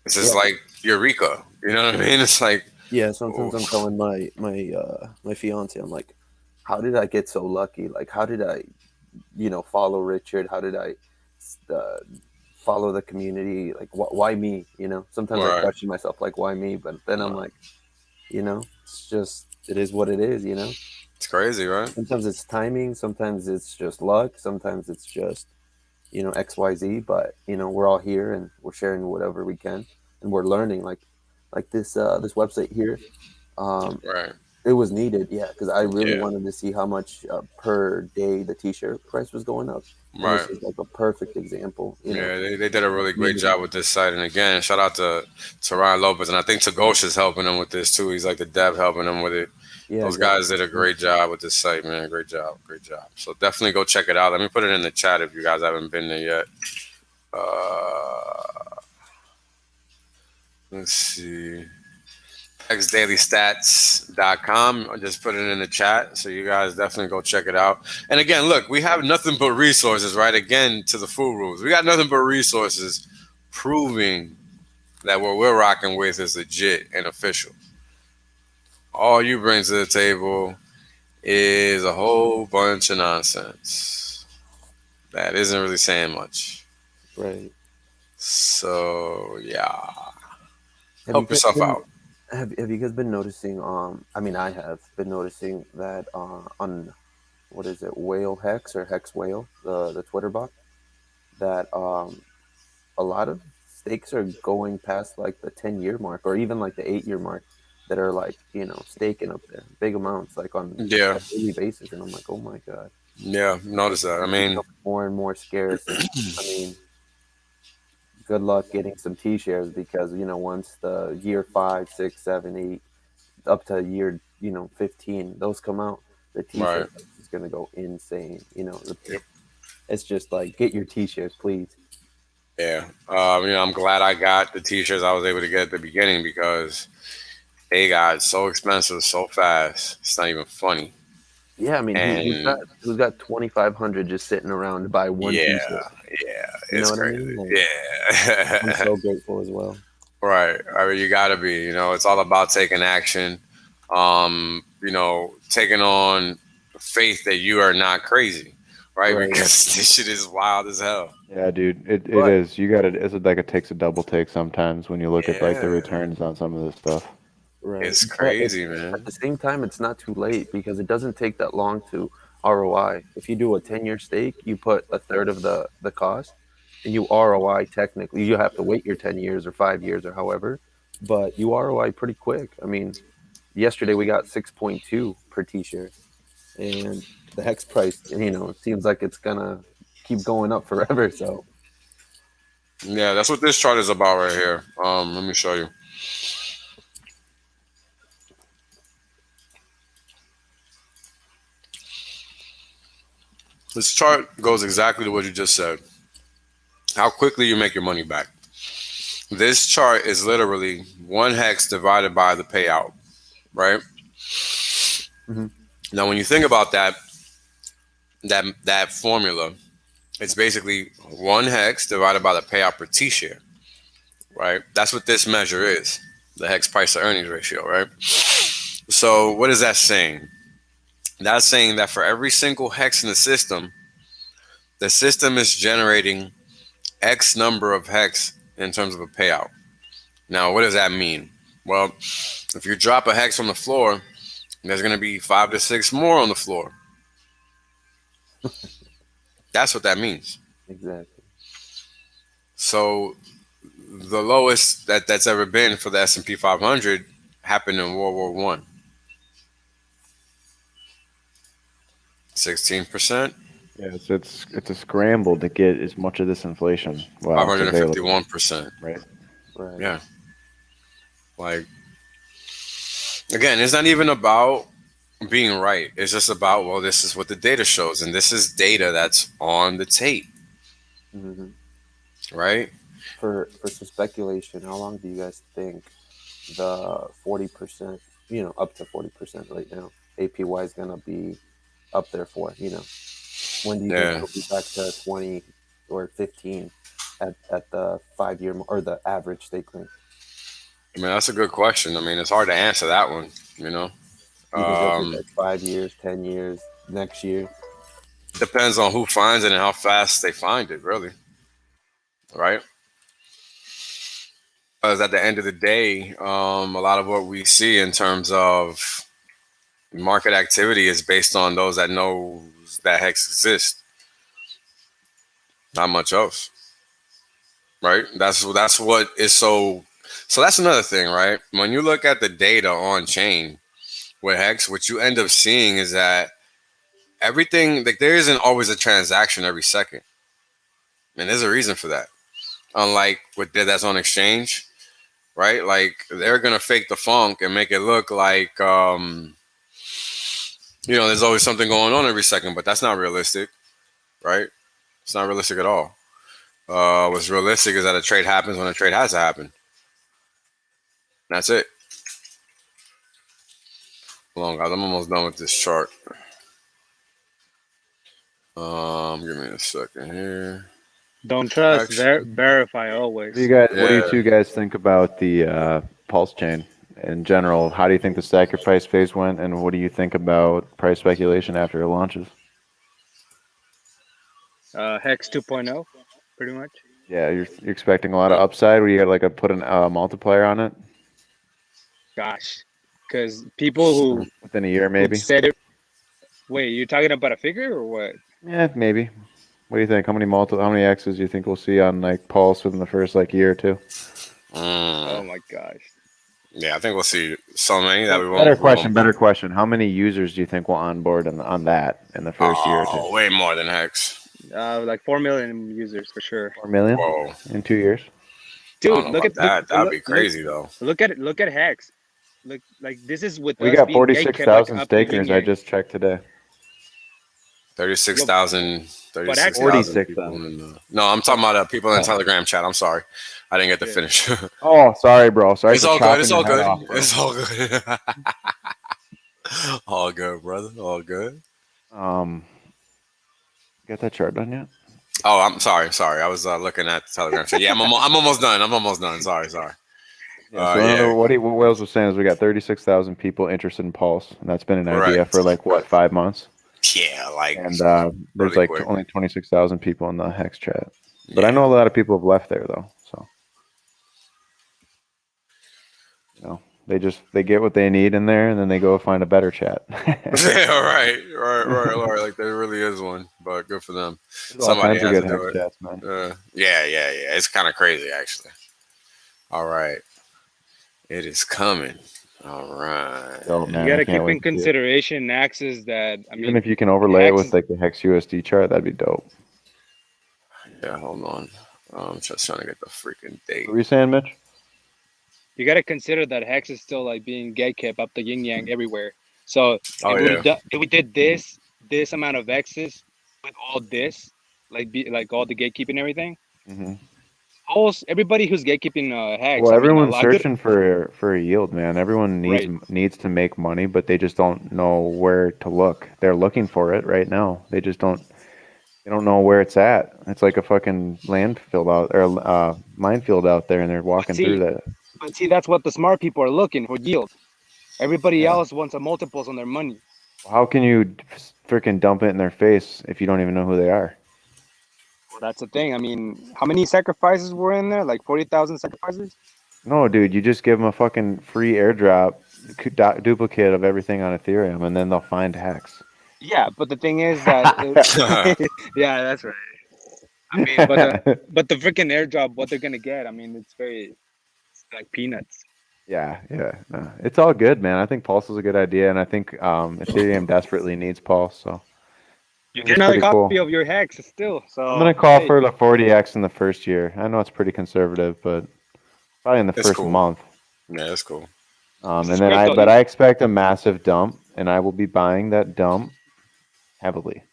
It's just like Eureka. You know what I mean? It's like, yeah. Sometimes I'm telling my fiance, I'm like, how did I get so lucky? Like, how did I, follow Richard? How did I follow the community? Like, why me? Sometimes I question myself, like, why me? But then I'm like, it's just, it is what it is. It's crazy, right? Sometimes it's timing. Sometimes it's just luck. Sometimes it's just, XYZ. But we're all here and we're sharing whatever we can, and we're learning. Like this website here. Right. It was needed, because I really wanted to see how much per day the T-shirt price was going up. And Right. this is like a perfect example. Yeah, they did a really great job with this site. And again, shout out to Ryan Lopez. And I think Tagosh is helping him with this too. He's like the dev helping him with it. Yeah, those guys did a great job with this site, man. Great job. So definitely go check it out. Let me put it in the chat if you guys haven't been there yet. Let's see. HEX.dailystats.com. I just put it in the chat, so you guys definitely go check it out. And again, look, we have nothing but resources, right? Again, to the full rules, we got nothing but resources proving that what we're rocking with is legit and official. All you bring to the table is a whole bunch of nonsense that isn't really saying much. Right. So yeah, Have you help guys yourself been out. have you guys been noticing? I mean, I have been noticing that on what is it, Whale Hex or Hex Whale, the Twitter bot, that a lot of stakes are going past like the 10-year mark or even like the 8-year mark that are like, staking up there big amounts like on Yeah, a daily basis, and I'm like, oh my god, yeah, notice that. I it's mean, becoming more and more scarce. And I mean, good luck getting some T-shares, because once the year 5, 6, 7, 8 up to year 15, those come out, the T-share right. price is going to go insane. It's just like, get your T-shares, please. Yeah. I'm glad I got the t-shirts I was able to get at the beginning because they got so expensive so fast. It's not even funny. Yeah, I mean, And who's got 2,500 just sitting around to buy one yeah, T-shirt? yeah, You know it's what I crazy. mean? Like, I'm Yeah. so grateful as well. Right. I mean, you got to be. It's all about taking action. Taking on faith that you are not crazy, right? Right. Because this shit is wild as hell. Yeah, dude, it But is. You got to. It's like it takes a double take sometimes when you look at like the Yeah, returns on some of this stuff. right, it's but crazy, at man. the same time, it's not too late, because it doesn't take that long to ROI. If you do a 10-year stake, you put a third of the cost, and you ROI technically. You have to wait your 10 years or 5 years or however, but you ROI pretty quick. I mean, yesterday we got 6.2 per T-shirt, and the hex price, it seems like it's gonna keep going up forever. So Yeah, that's what this chart is about right here. Let me show you. This chart goes exactly to what you just said. How quickly you make your money back. This chart is literally one hex divided by the payout, right? Mhm. Now, when you think about that formula, it's basically one hex divided by the payout per T share, right? That's what this measure is, the hex price to earnings ratio, right? So, what is that saying? That's saying that for every single hex in the system is generating X number of hex in terms of a payout. Now, what does that mean? Well, if you drop a hex on the floor, there's going to be 5 to 6 more on the floor. That's what that means. Exactly. So the lowest that's ever been for the S&P 500 happened in World War One. 16%, Yeah, it's a scramble to get as much of this inflation while it's available, 551%. right? Right. Yeah, like again, it's not even about being right. It's just about, well, this is what the data shows, and this is data that's on the tape, Hmm. right? For some speculation, how long do you guys think the 40%, up to 40% right now, APY is gonna be up there for? When do you think Yeah. it'll be back to 20 or 15 at the 5-year or the average stake length? I mean, that's a good question. I mean, it's hard to answer that one, you know. Do you think it'll be Um, like 5 years, 10 years, next year? Depends on who finds it and how fast they find it, really, right? Because at the end of the day, a lot of what we see in terms of market activity is based on those that know that hex exists. Not much else, right? That's what is so. So that's another thing, right? When you look at the data on chain with hex, what you end up seeing is that everything, like, there isn't always a transaction every second, and there's a reason for that. Unlike with that's on exchange, right? Like, they're gonna fake the funk and make it look like there's always something going on every second, but that's not realistic, right? It's not realistic at all. What's realistic is that a trade happens when a trade has to happen. That's it. Hold on, guys. I'm almost done with this chart. Give me a second here. Don't trust, Actually, verify What always. do you guys? What do you yeah. two guys think about the pulse chain in general? How do you think the sacrifice phase went, and what do you think about price speculation after it launches? Hex 2.0, pretty much. Yeah, you're expecting a lot of upside. Where you got like a put a multiplier on it Gosh, because people within a year, who maybe. said it. Wait, you're talking about a figure or what? Yeah, maybe. What do you think? How many X's do you think we'll see on like Pulse within the first like year or two? Oh Mm. my gosh. Yeah, I think we'll see so many that Well, Better we question. won't. Better question. How many users do you think will onboard on that in the first year or two? Oh, way more than Hex. like 4 million users for sure. 4 million Whoa, in 2 years. I don't Dude, know look about at that. That'd be look crazy though. look at it. Look at Hex. Look, like this is with We us got being gate kept like 46,000 up the yin stakers. I yang. just checked today. 36,000, But Hex, 46,000. people in the. No, I'm talking about people in the Telegram chat. I'm sorry, I didn't get to Yeah. finish. Oh, sorry, bro. Sorry It's for all good. chopping It's your all head good. off, bro. It's all good. All good, brother. All good. Get that chart done yet? Oh, I'm sorry. Sorry, I was looking at the Telegram chat. Yeah, I'm almost done. I'm almost done. Sorry. Yeah. So Yeah, what Wales was saying is we got 36,000 people interested in Pulse, and that's been an idea correct. for like what 5 months. Yeah, like And there's really like quick. only 26,000 people in the Hex chat. But I Yeah. know a lot of people have left there though. So they get what they need in there, and then they go find a better chat. Yeah, right. Like there really is one, but good for them. There's all Somebody kinds of has good to do Hex it. chats, man. Yeah. It's kind of crazy, actually. All right, it is coming. All right. Oh you man, I gotta can't keep wait in to see it. consideration axes that Even if you can overlay it Hex with is, like the Hex USD chart, that'd be dope. Yeah, hold on. I'm just trying to get the freaking date. What were you saying, Mitch? you gotta consider that Hex is still like being gate kept up the yin yang everywhere. So Oh yeah. if we did this amount of X's with all this, like all the gatekeeping and everything, Mm-hmm. everybody who's gatekeeping Hex, Well, I mean, a everyone's lot good, searching for a yield, man. Everyone right? needs to make money, but they just don't know where to look. They're looking for it right now. They just don't. They don't know where it's at. It's like a fucking landfill out or minefield out there, and they're walking through that. But see, that's what the smart people are looking for, yield. Everybody Yeah. else wants a multiples on their money. How can you freaking dump it in their face if you don't even know who they are? Well, that's the thing. I mean, how many sacrifices were in there? Like 40,000 sacrifices? No, dude, you just give them a fucking free airdrop duplicate of everything on Ethereum, and then they'll find Hex. Yeah, but the thing is that, yeah, that's right. I mean, but the freaking airdrop, what they're gonna get, I mean, it's like peanuts. Yeah, no, it's all good, man. I think Pulse is a good idea, and I think Ethereum desperately needs Pulse. So You it's get another pretty copy cool. of your Hex still. So I'm gonna call hey, for the 40x in the first year. I know it's pretty conservative, but probably in the It's first cool. month. Yeah, that's cool. this And is then crypto. I expect a massive dump, and I will be buying that dump heavily.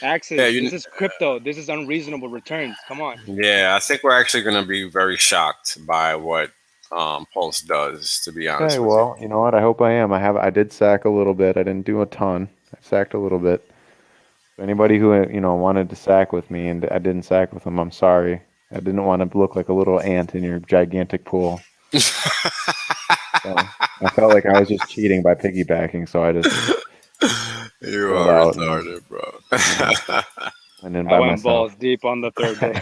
Axis, Yeah, this is crypto. This is unreasonable returns. Come on. Yeah, I think we're actually going to be very shocked by what Pulse does. To be honest Okay, with you. well, you know what? I hope I am. I did sack a little bit. I didn't do a ton. I sacked a little bit. So anybody who wanted to sack with me and I didn't sack with them, I'm sorry. I didn't want to look like a little ant in your gigantic pool. So I felt like I was just cheating by piggybacking, so I just You chilled are out retarded, bro. and then I by went myself. balls deep on the third day.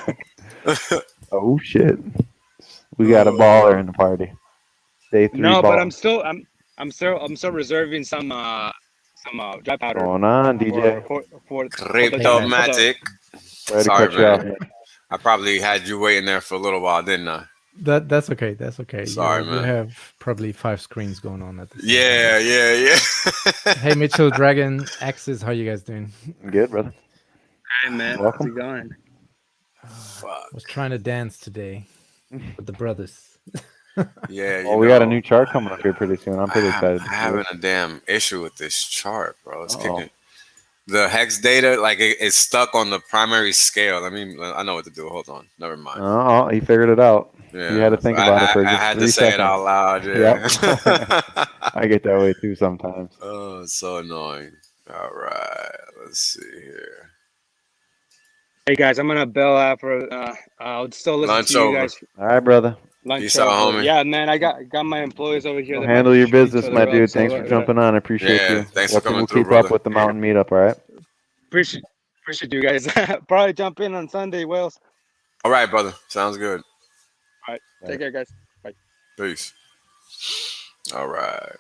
Oh shit. We got a baller in the party. Day 3 No, but ball. I'm still reserving some dry powder Going on, DJ. for Cryptomatic. Sorry to Sorry, cut you off. man. I probably had you waiting there for a little while, didn't I? That's okay. That's okay. Sorry, you man. have probably 5 screens going on at the same Yeah. time. Hey, Mitchell, Dragon, Axis, how you guys doing? Good, brother. Hey man, Welcome. how's it going? Was trying to dance today with the brothers. Yeah, Well, we got a new chart coming up here pretty soon. I'm pretty excited. I'm having a damn issue with this chart, bro. It's Uh-oh. kicking. The hex data, like it's stuck on the primary scale. I know what to do. Hold on. Never mind. Oh, he figured it out. Yeah, You had to think about it for I just had 3 to say seconds. it out loud. Yeah. Yep. I get that way too sometimes. Oh, it's so annoying. All right, let's see here. Hey guys, I'm gonna bail out for. I'll still listen Lunch to you over. guys. All right, brother. Lunch Peace out, over. homie. Yeah, man, I got my employees over here. Well, They might handle your shoot each business, other my up, dude. so, Thanks for jumping on. I appreciate Yeah, you. thanks for coming We'll through, keep brother. up with the mountain meetup, all right? appreciate you guys. Probably jump in on Sunday, Wales. All right, brother. Sounds good. All right, take care, guys. Bye. Peace. All right.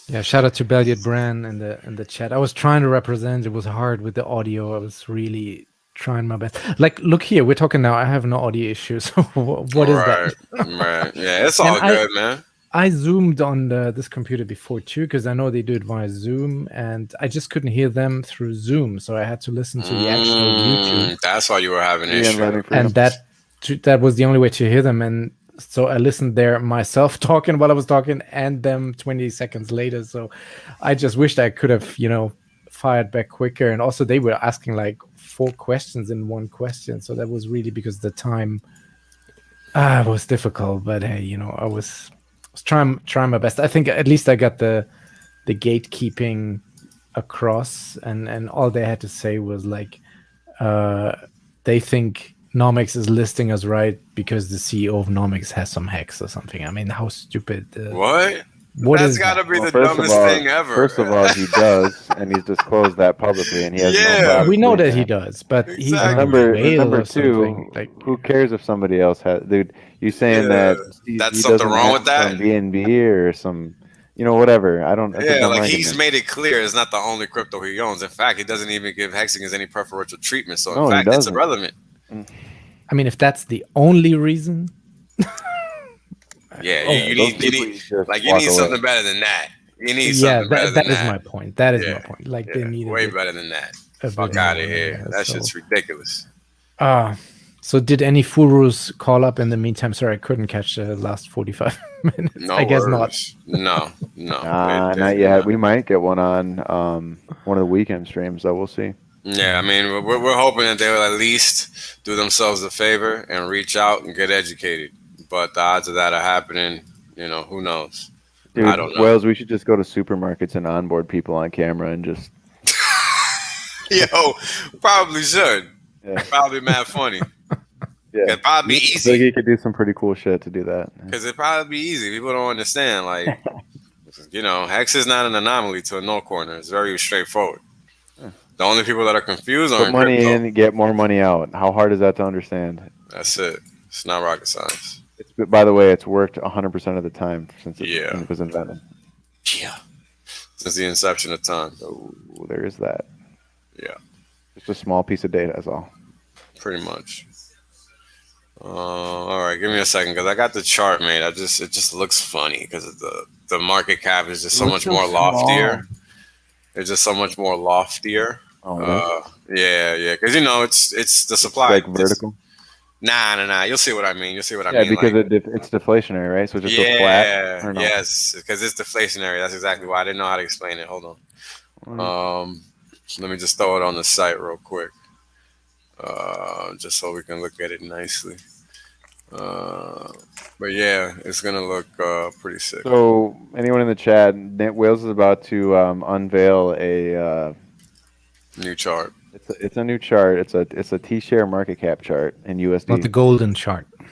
Yeah, shout out to Belliot Bran in the chat. I was trying to represent. It was hard with the audio. I was really trying my best. Like, look here, we're talking now. I have no audio issues. What is that? Right. Yeah, it's all And good, man. I zoomed on this computer before too, because I know they do it via Zoom, and I just couldn't hear them through Zoom, so I had to listen to the actual YouTube, That's why you were having Yeah, issues. letting freedom. and that was the only way to hear them. And so I listened there myself talking while I was talking, and them 20 seconds later. So I just wished I could have, fired back quicker. And also they were asking like 4 questions in one question, so that was really because the time was difficult. But hey, I was trying my best. I think at least I got the gatekeeping across, and all they had to say was like, they think Nomics is listing us right because the CEO of Nomics has some hex or something. I mean, how stupid! What? What That's is got to that? be the first of dumbest all, thing ever. First of all, he does, and he's disclosed that publicly, and he has no Yeah. problem We know doing that he does, but he's Exactly. not Number whale number or something. two, Like, who cares if somebody else has? Dude, you saying Yeah, that that's he something doesn't wrong have with that? some BNB or some, whatever. I don't. That's a Yeah, dumb like argument. he's made it clear it's not the only crypto he owns. In fact, he doesn't even give hexing any preferential treatment. So in No, he fact, it's doesn't. irrelevant. I mean, if that's the only reason, Yeah, Oh, you Those need people just you walk need away. something better than that. You need yeah, something better that than is that. my point. That is Yeah, my point. Like they Yeah, needed way it better than that. a Fuck bit out of more, here. yeah, That so- shit's ridiculous. So did any Furus call up in the meantime? Sorry, I couldn't catch the last 45 minutes. No I guess worries. No. Not yet. We might get one on one of the weekend streams, though. We'll see. Yeah, I mean, we're hoping that they will at least do themselves a favor and reach out and get educated. But the odds of that are happening, who knows? Dude, I don't know. Wales, we should just go to supermarkets and onboard people on camera and just. Yo, probably should. Yeah. Probably mad funny. Yeah. It'd probably be I think easy. you could do some pretty cool shit to do that. Because it'd probably be easy. People don't understand. Like, Hex is not an anomaly to a no corner. It's very straightforward. The only people that are confused are Put in money crypto. in, get more money out. How hard is that to understand? That's it. It's not rocket science. By the way, it's worked 100% of the time since Yeah. it was invented. Yeah. Since the inception of time. So there is that. Yeah. Just a small piece of data, that's all. Pretty much. All right, give me a second because I got the chart made. It just looks funny because of the market cap is just so much more loftier. It's just so much more loftier. Oh, really? Yeah, because it's the supply. Like vertical. Nah. You'll see what I mean. You'll see what I Yeah, mean. because like, it's deflationary, right? So it just goes flat. Or no? Yes, because it's deflationary. That's exactly why I didn't know how to explain it. Hold on. Let me just throw it on the site real quick, just so we can look at it nicely. But yeah, it's gonna look pretty sick. So anyone in the chat, Wales is about to unveil a New chart. It's a new chart. It's a T-share market cap chart in USD. not the golden chart. No,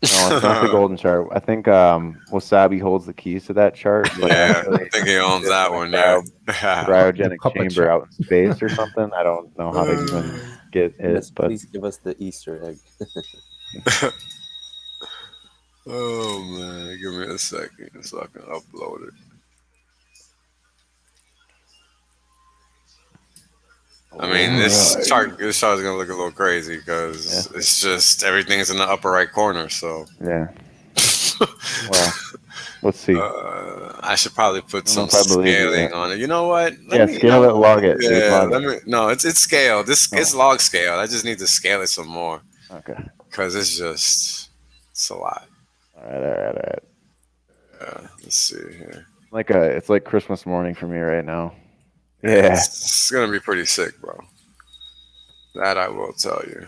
it's not the golden chart. I think Wasabi holds the keys to that chart. But Yeah, actually, I think he owns that one. Yeah. cryogenic puppet chamber chart. out in space or something. I don't know how to even get it, but Please give us the Easter egg. Oh man, give me a second so I can upload it. I mean, this chart is gonna look a little crazy because it's just everything's in the upper right corner. So yeah. Well, let's see. I should probably put some if I believe you, scaling yeah. on it. You know what? Scale it, log it. dude, Yeah, log it. no, it's scaled. It's log scaled. I just need to scale it some more Okay. because it's a lot. All right. Yeah, let's see here. It's like Christmas morning for me right now. Yeah. It's gonna be pretty sick, bro. That I will tell you.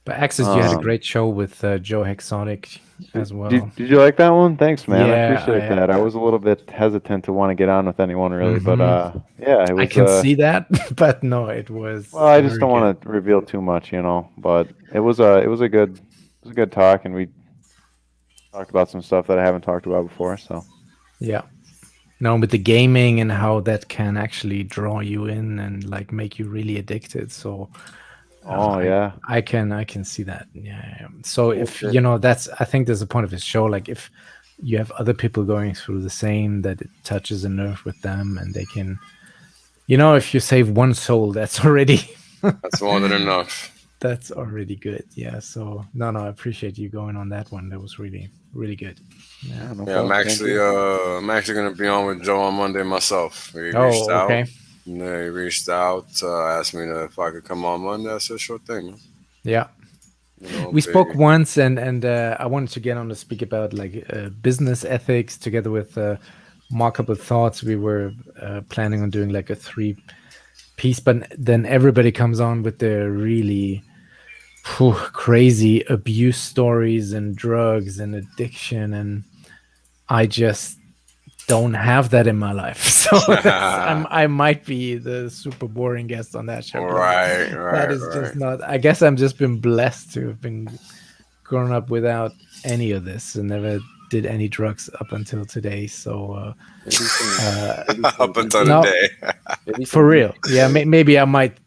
But Access, you had a Um, great show with Joe Hexotic as well. Did you like that one? Thanks, man. I Yeah, appreciate that. I was a little bit hesitant to want to get on with anyone really, but yeah, it I was. can see that, but no, it was Well, I just very don't good. want to reveal too much, you know. But it was a good talk, and we talked about some stuff that I haven't talked about before. So Yeah. No, with the gaming and how that can actually draw you in and like make you really addicted. So oh yeah, I can see that. Yeah. So if the- you know, that's I think there's a point of his show. Like if you have other people going through the same, that it touches a nerve with them, and they can, you know, if you save one soul, that's already That's more than enough. that's already good. Yeah. So no, I appreciate you going on that one. That was really good. Yeah. no Yeah, problem. Thank you. I'm actually gonna be on with Joe on Monday myself. He reached Oh, out. okay. Yeah, he reached out, asked me if I could come on Monday. I said, sure thing, man. Yeah. You know, We spoke big- once, and I wanted to get on to speak about like business ethics together with Markable Thoughts. We were planning on doing like a 3-piece, but then everybody comes on with their really crazy abuse stories and drugs and addiction, and I just don't have that in my life. So I might be the super boring guest on that show. Right, That is just not. I guess I'm just been blessed to have been grown up without any of this and never did any drugs up until today. So maybe some up until No. today. maybe for some real, yeah, maybe I might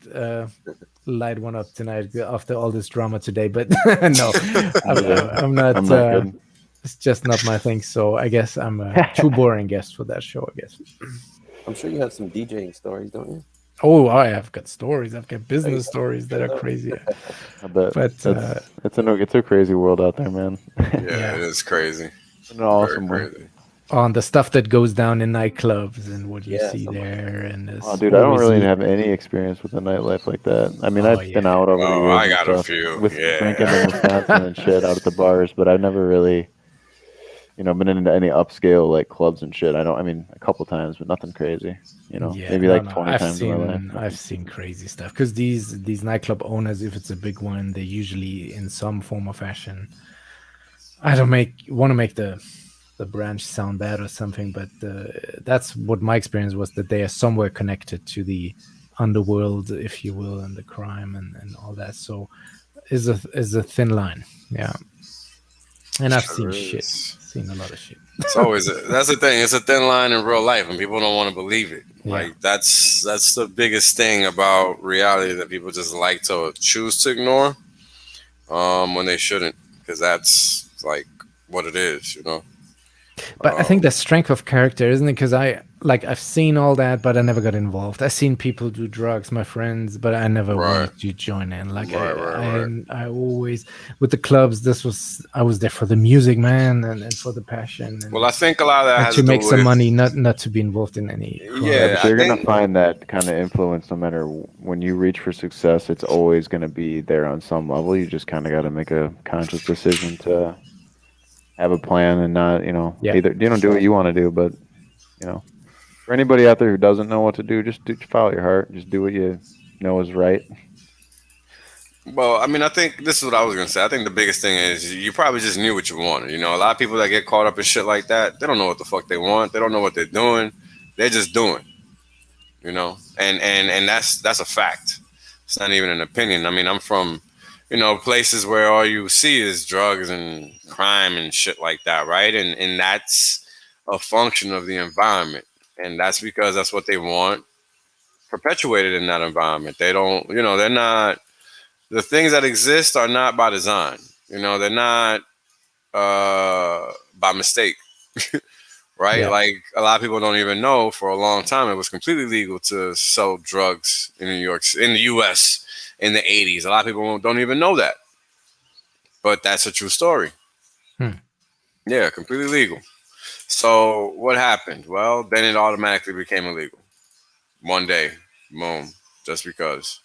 light one up tonight after all this drama today. But no, I'm not. I'm not good. It's just not my thing. So I guess I'm a too boring guest for that show, I guess. I'm sure you have some DJing stories, don't you? Oh, I've got stories. I've got business stories that are crazy. I bet. But It's a crazy world out there, man. Yeah, it is crazy. In an awesome Very way. crazy. on the stuff that goes down in nightclubs and what you Yeah, see something like there, and it's Oh, dude, I don't always really le- have any experience with the nightlife like that. I mean, Oh, I've been yeah. out over the Oh, years I and got a stuff few, with yeah. drinking in Wisconsin and shit out at the bars, but I've never really, been into any upscale like clubs and shit. I mean, a couple times, but nothing crazy. Yeah, Maybe no, like no. 20 I've times in my life. I've seen crazy stuff because these nightclub owners, if it's a big one, they usually in some form or fashion. I don't want to make the branch sound bad or something, but that's what my experience was, that they are somewhere connected to the underworld, if you will, and the crime and all that. So is a thin line, yeah. And I've Sure is. seen a lot of shit. It's always that's the thing. It's a thin line in real life, and people don't want to believe it. Yeah. Like that's the biggest thing about reality that people just like to choose to ignore, when they shouldn't, because that's like what it is, you know. But I think the strength of character, isn't it? Because I've seen all that, but I never got involved. I've seen people do drugs, my friends, but I never Right. wanted to join in. Like Right. I always with the clubs. I was there for the music, man, and for the passion. And, Well, I think a lot of that and has to to make do some with money, not to be involved in any. Crime. Yeah, But I you're gonna think- find that kind of influence no matter when you reach for success. It's always gonna be there on some level. You just kind of got to make a conscious decision to have a plan and not, Yeah. either do what you want to do, but for anybody out there who doesn't know what to do, just follow your heart. Just do what you know is right. Well, I mean, I think this is what I was gonna say. I think the biggest thing is you probably just knew what you wanted. You know, a lot of people that get caught up in shit like that, they don't know what the fuck they want. They don't know what they're doing. They're just doing. You know, and that's a fact. It's not even an opinion. I mean, I'm from, places where all you see is drugs and crime and shit like that, right? And that's a function of the environment, and that's because that's what they want perpetuated in that environment. They don't, they're not. The things that exist are not by design. They're not by mistake, right? Yeah. Like a lot of people don't even know. For a long time, it was completely legal to sell drugs in in the U.S. in the 80s. A lot of people don't even know that, but that's a true story. Yeah, completely legal. So what happened? Well, then it automatically became illegal. One day, boom, just because.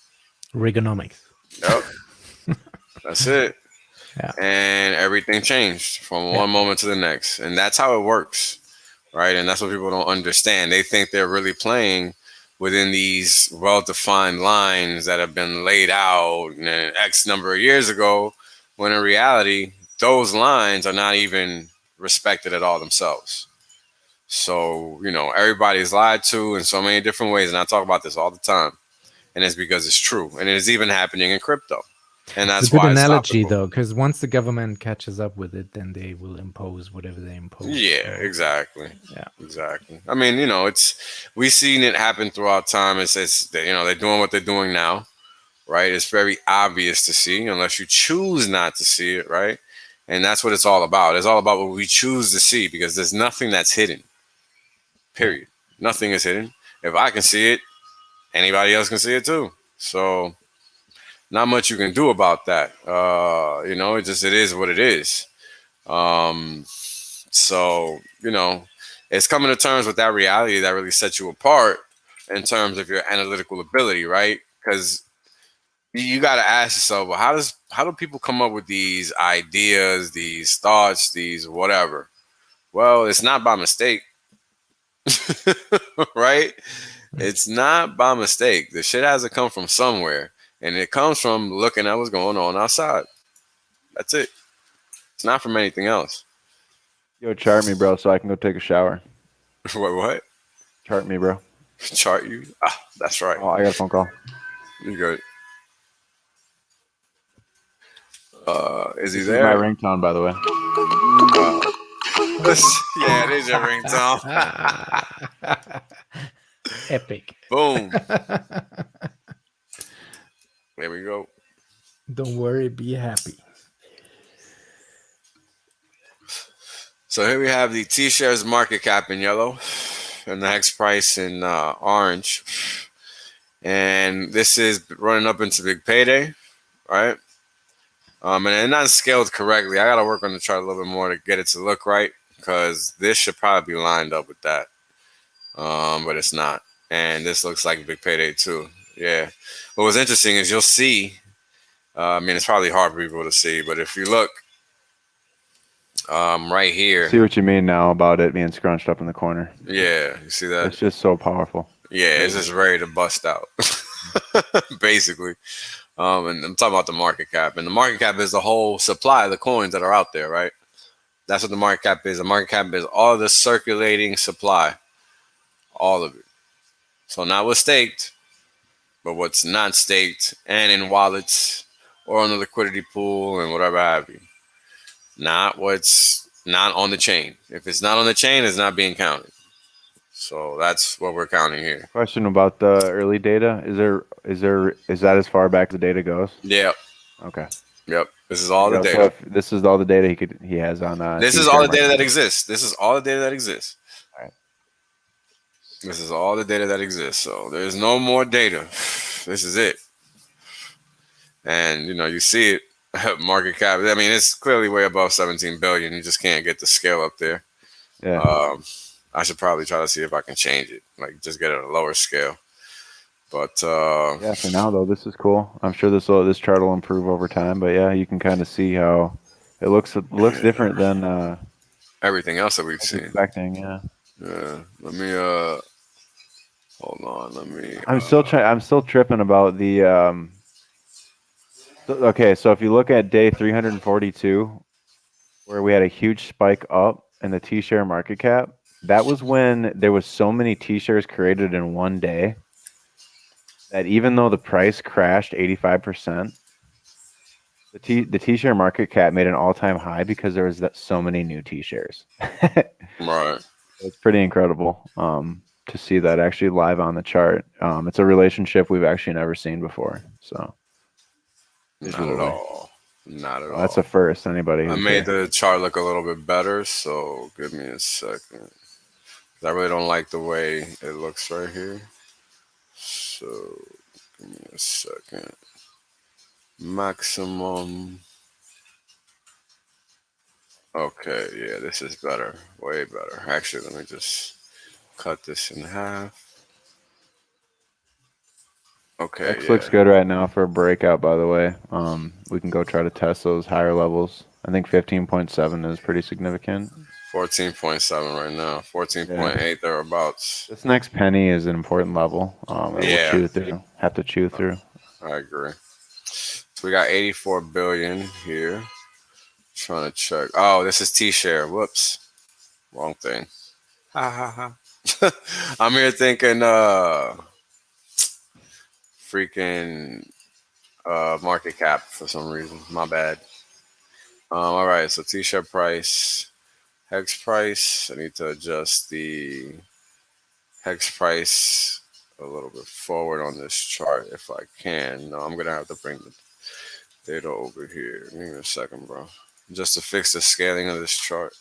Reaganomics. Yep. That's it. Yeah. And everything changed from one moment to the next. And that's how it works, right? And that's what people don't understand. They think they're really playing within these well-defined lines that have been laid out X number of years ago, when in reality, those lines are not even respected at all themselves. So, you know, everybody's lied to in so many different ways, and I talk about this all the time, and it's because it's true, and it is even happening in crypto, and It's that's a good why it's analogy, topical. though, because once the government catches up with it, then they will impose whatever they impose. Yeah, So, exactly. yeah. Exactly. I mean, you know, we've seen it happen throughout time. It's you know, they're doing what they're doing now, right? It's very obvious to see, unless you choose not to see it, right? And that's what it's all about. It's all about what we choose to see, because there's nothing that's hidden. Period. Nothing is hidden. If I can see it, anybody else can see it too. So not much you can do about that. You know, it is what it is. So, you know, it's coming to terms with that reality that really sets you apart in terms of your analytical ability, right? Because you got to ask yourself, well, how do people come up with these ideas, these thoughts, these whatever? Well, it's not by mistake, right? It's not by mistake. The shit has to come from somewhere, and it comes from looking at what's going on outside. That's it. It's not from anything else. Yo, chart me, bro, so I can go take a shower. What? Chart me, bro. Chart you? Ah, that's right. Oh, I got a phone call. You good? Is he This is my there? ringtone, by the way. Yeah, it is your ringtone. Epic. Boom. There we go. Don't worry, be happy. So here we have the T-shares market cap in yellow and the hex price in orange. And this is running up into big payday, right? And it's not scaled correctly. I got to work on the chart a little bit more to get it to look right, because this should probably be lined up with that. But it's not. And this looks like big payday too. Yeah. But what's interesting is you'll see, I mean, it's probably hard for people to see, but if you look right here. See what you mean now about it being scrunched up in the corner. Yeah, you see that? It's just so powerful. Yeah, it's just ready to bust out, basically. And I'm talking about the market cap. And the market cap is the whole supply of the coins that are out there, right? That's what the market cap is. The market cap is all the circulating supply. All of it. So not what's staked, but what's not staked and in wallets or on the liquidity pool and whatever have you. Not what's not on the chain. If it's not on the chain, it's not being counted. So that's what we're counting here. Question about the early data. Is that as far back as the data goes? Yep. Okay. Yep. This is all the data. So if this is all the data he has on. This is all the data that exists. This is all the data that exists. All right. This is all the data that exists. So there's no more data. This is it. And you know, you see it. Market cap. I mean, it's clearly way above 17 billion. You just can't get the scale up there. Yeah. I should probably try to see if I can change it, like just get it at a lower scale. But yeah, for now though, this is cool. I'm sure this chart will improve over time. But yeah, you can kind of see how it looks different than everything else that we've seen. Expecting, yeah. Yeah. Let me hold on. Let me. I'm still tripping about the okay, so if you look at day 342, where we had a huge spike up in the T-share market cap, that was when there was so many T-shares created in one day that even though the price crashed 85%, the T-share market cap made an all-time high because there was so many new T-shares. Right. It's pretty incredible to see that actually live on the chart. It's a relationship we've actually never seen before. So. Not at all. Not at all. That's a first. Anybody? I made the chart look a little bit better, so give me a second. I really don't like the way it looks right here. So give me a second. Maximum. Okay, yeah, this is better. Way better. Actually, let me just cut this in half. Okay, X looks good right now for a breakout, by the way. We can go try to test those higher levels. I think 15.7 is pretty significant. 14.7 right now. 14.8 thereabouts. This next penny is an important level. And we'll Yeah. chew through. Have to chew through. I agree. So we got 84 billion here. Trying to check. Oh, this is T-share. Whoops. Wrong thing. Ha ha ha. I'm here thinking freaking market cap for some reason. My bad. All right, so T-share price, hex price. I need to adjust the hex price a little bit forward on this chart if I can. No, I'm gonna have to bring the data over here. Give me a second, bro. Just to fix the scaling of this chart.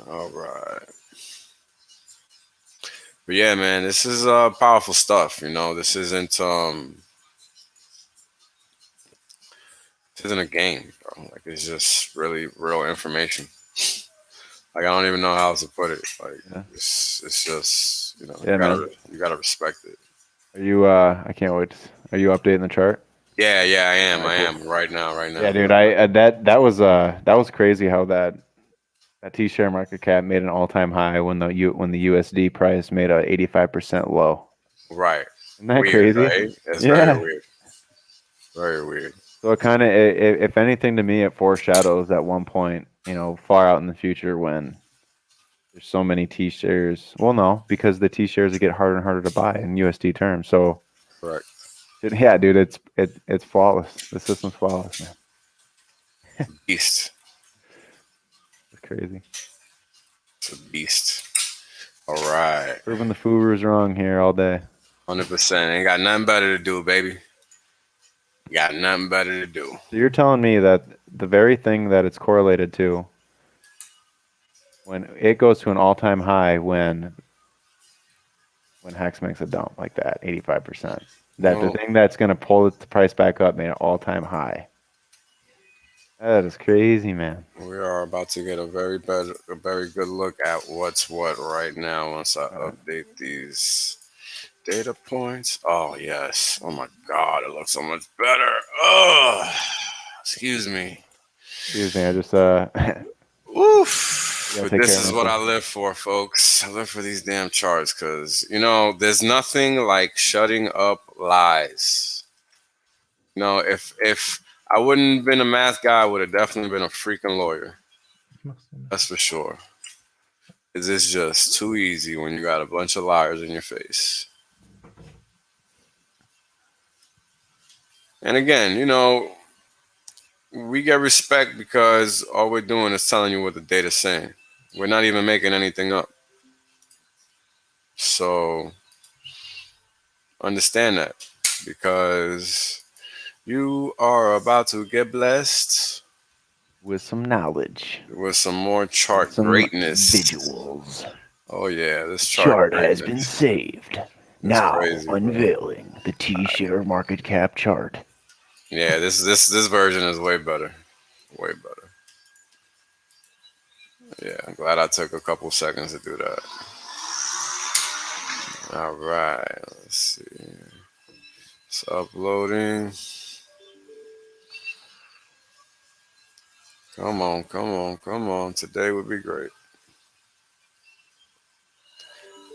All right. But yeah, man, this is powerful stuff. You know, this isn't a game, bro. Like it's just really real information. Like I don't even know how else to put it. Like it's just you gotta respect it. Are you? I can't wait. Are you updating the chart? Yeah, I am. Right, I cool. am right now. Yeah, dude. That was crazy how that T-share market cap made an all-time high when the USD price made a 85% low. Right. Isn't that weird, crazy? Right? It's very weird. Very weird. So it kind of, if anything, to me, it foreshadows at one point, far out in the future when there's so many T-shares. Well, no, because the T-shares get harder and harder to buy in USD terms. So, correct. Yeah, dude, it's flawless. The system's flawless, man. Beast. It's crazy. It's a beast. All right. Proving the Furus wrong here all day. 100%. Ain't got nothing better to do, baby. Got nothing better to do. So you're telling me that the very thing that it's correlated to, when it goes to an all-time high when Hex makes a dump like that, 85%, that the thing that's going to pull the price back up made an all-time high. That is crazy, man. We are about to get a very good look at what's what right now once I update these data points. Oh, yes. Oh, my God. It looks so much better. Oh, excuse me. Excuse me. I just, oof. But this is what I live for, folks. I live for these damn charts because, there's nothing like shutting up lies. If I wouldn't have been a math guy, I would have definitely been a freaking lawyer. That's for sure. It's just too easy when you got a bunch of liars in your face. And again, we get respect because all we're doing is telling you what the data's saying. We're not even making anything up. So understand that because you are about to get blessed with some knowledge, with some more chart greatness, visuals. Oh yeah, this chart has been saved. Now crazy, unveiling the T-share market cap chart. Yeah, this version is way better. Way better. Yeah, I'm glad I took a couple seconds to do that. All right, let's see. It's uploading. Come on. Today would be great.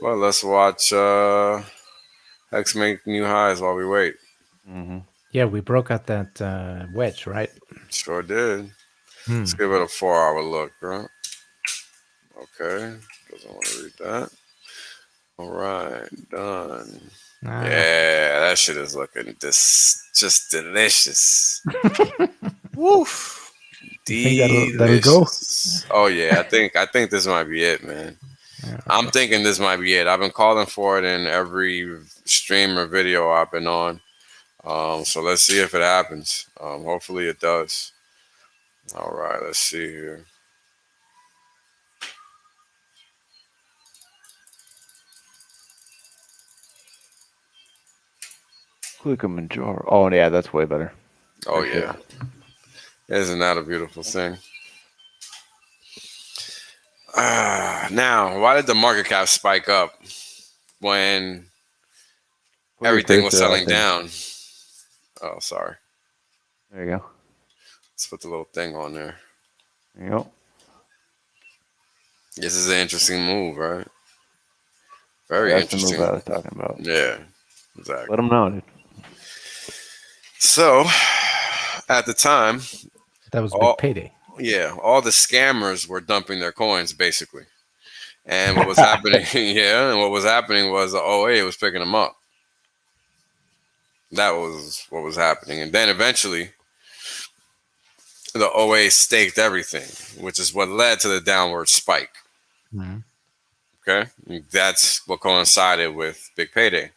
Well, let's watch Hex make new highs while we wait. Mm-hmm. Yeah, we broke out that wedge, right? Sure did. Let's give it a 4-hour look, right? Okay. Doesn't want to read that. All right. Done. Yeah, that shit is looking just delicious. Woof. Delicious. That'll go? Oh yeah, I think this might be it, man. Yeah, okay. I'm thinking this might be it. I've been calling for it in every stream or video I've been on. So let's see if it happens. Hopefully it does. All right, let's see here. Click a major. Oh yeah, that's way better. Oh yeah. Isn't that a beautiful thing? Now, why did the market cap spike up when everything was selling down? Oh, sorry. There you go. Let's put the little thing on there. There you go. This is an interesting move, right? Very That's the move interesting. I was talking about. Yeah, exactly. Let them know, dude. So, at the time, That was all, big payday. yeah, all the scammers were dumping their coins basically. And what was happening, yeah, and what was happening was the OA was picking them up. That was what was happening. And then eventually, the OA staked everything, which is what led to the downward spike. Mhm. Okay, that's what coincided with big payday.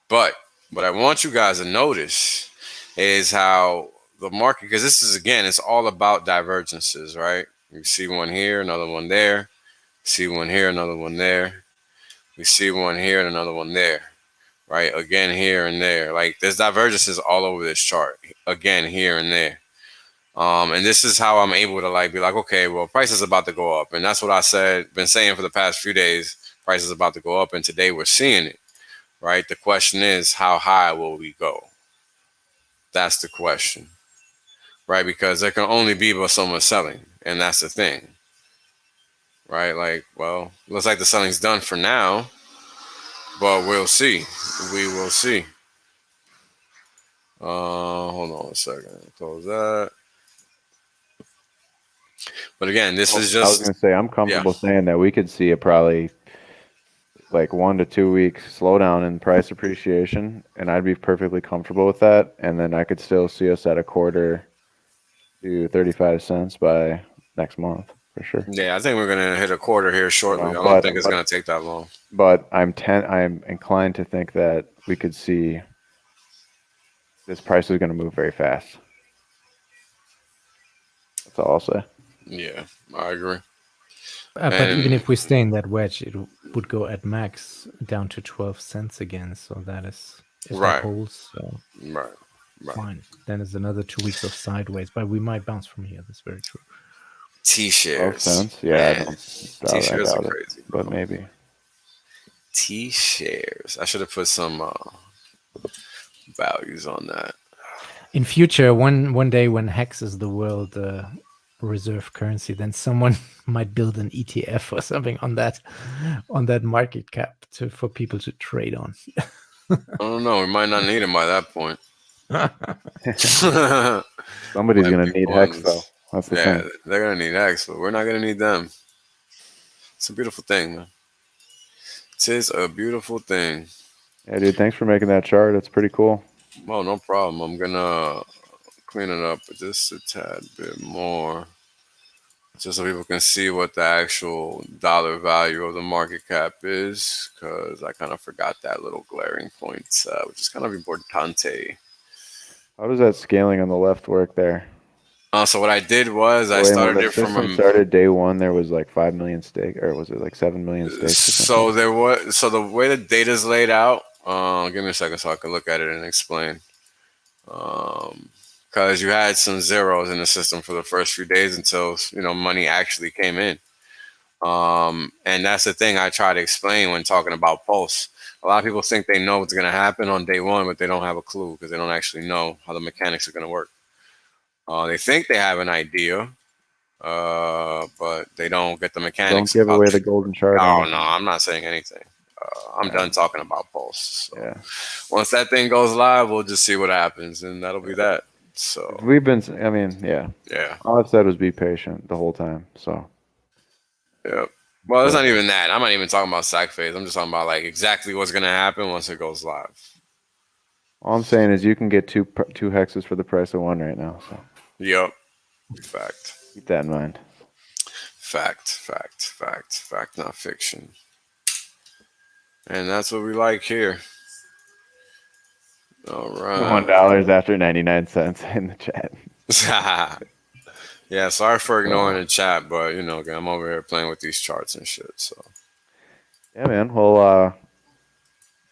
But what I want you guys to notice is how the market, because this is, again, it's all about divergences, right? You see one here, another one there. See one here, another one there. We see one here and another one there, right? Again, here and there. Like, there's divergences all over this chart. Again, here and there. And this is how I'm able to like be like, okay, well, price is about to go up. And that's what I been saying for the past few days. Price is about to go up. And today we're seeing it, right? The question is, how high will we go? That's the question, right? Because there can only be but so much selling. And that's the thing, right? Like, well, looks like the selling's done for now, but we'll see. We will see. Hold on a second. Close that. But again, this is I was just, gonna say I'm comfortable saying that we could see a probably like 1 to 2 week slowdown in price appreciation, and I'd be perfectly comfortable with that. And then I could still see us at a quarter to 35 cents by next month for sure. yeah, I think we're gonna hit a quarter here shortly. I don't But- think it's gonna take that long. But I'm inclined to think that we could see this price is going to move very fast. That's all I'll say. Yeah, I agree. But And- even if we stay in that wedge, it would go at max down to 12 cents again. So that is if Right. that holds. So Right. Right. fine. Then it's another 2 weeks of sideways, but we might bounce from here. That's very true. T-shares. 12 cents? Yeah, I Man, don't T-shares doubt are it, crazy, but maybe. T-shares. I should have put some values on that. In future, one day when Hex is the world reserve currency, then someone might build an ETF or something on that market cap for people to trade on. I don't know. We might not need them by that point. Somebody's Might going to be need Hex, ones. though. That's the Yeah, thing. they're gonna need X, but we're not gonna need them. It's a beautiful thing, man. It is a beautiful thing. Yeah, dude, thanks for making that chart. It's pretty cool. Well, no problem. I'm gonna clean it up just a tad bit more, just so people can see what the actual dollar value of the market cap is, because I kind of forgot that little glaring point, which is kind of importante. How does that scaling on the left work there? So what I did was I When started the it from system started day one, there was like 5 million stake, or was it like 7 million stakes? So there was, so the way the data's laid out, give me a second so I can look at it and explain. Because you had some zeros in the system for the first few days until money actually came in. And that's the thing I try to explain when talking about Pulse. A lot of people think they know what's going to happen on day one, but they don't have a clue because they don't actually know how the mechanics are going to work. They think they have an idea, but they don't get the mechanics. Don't give away the golden chart. Oh, no, I'm not saying anything. I'm done talking about Pulse. So Yeah. once that thing goes live, we'll just see what happens, and that'll be that. So We've been, I mean, yeah. yeah. All I've said was be patient the whole time. So Yep. Well, it's not even that. I'm not even talking about sack phase. I'm just talking about like exactly what's gonna happen once it goes live. all I'm saying is you can get two hexes for the price of one right now. So Yep. Fact. keep that in mind. Fact, not fiction. And that's what we like here. All right. $1 after 99 cents in the chat. Yeah, sorry for ignoring the chat, but again, I'm over here playing with these charts and shit. So Yeah, man. Well, I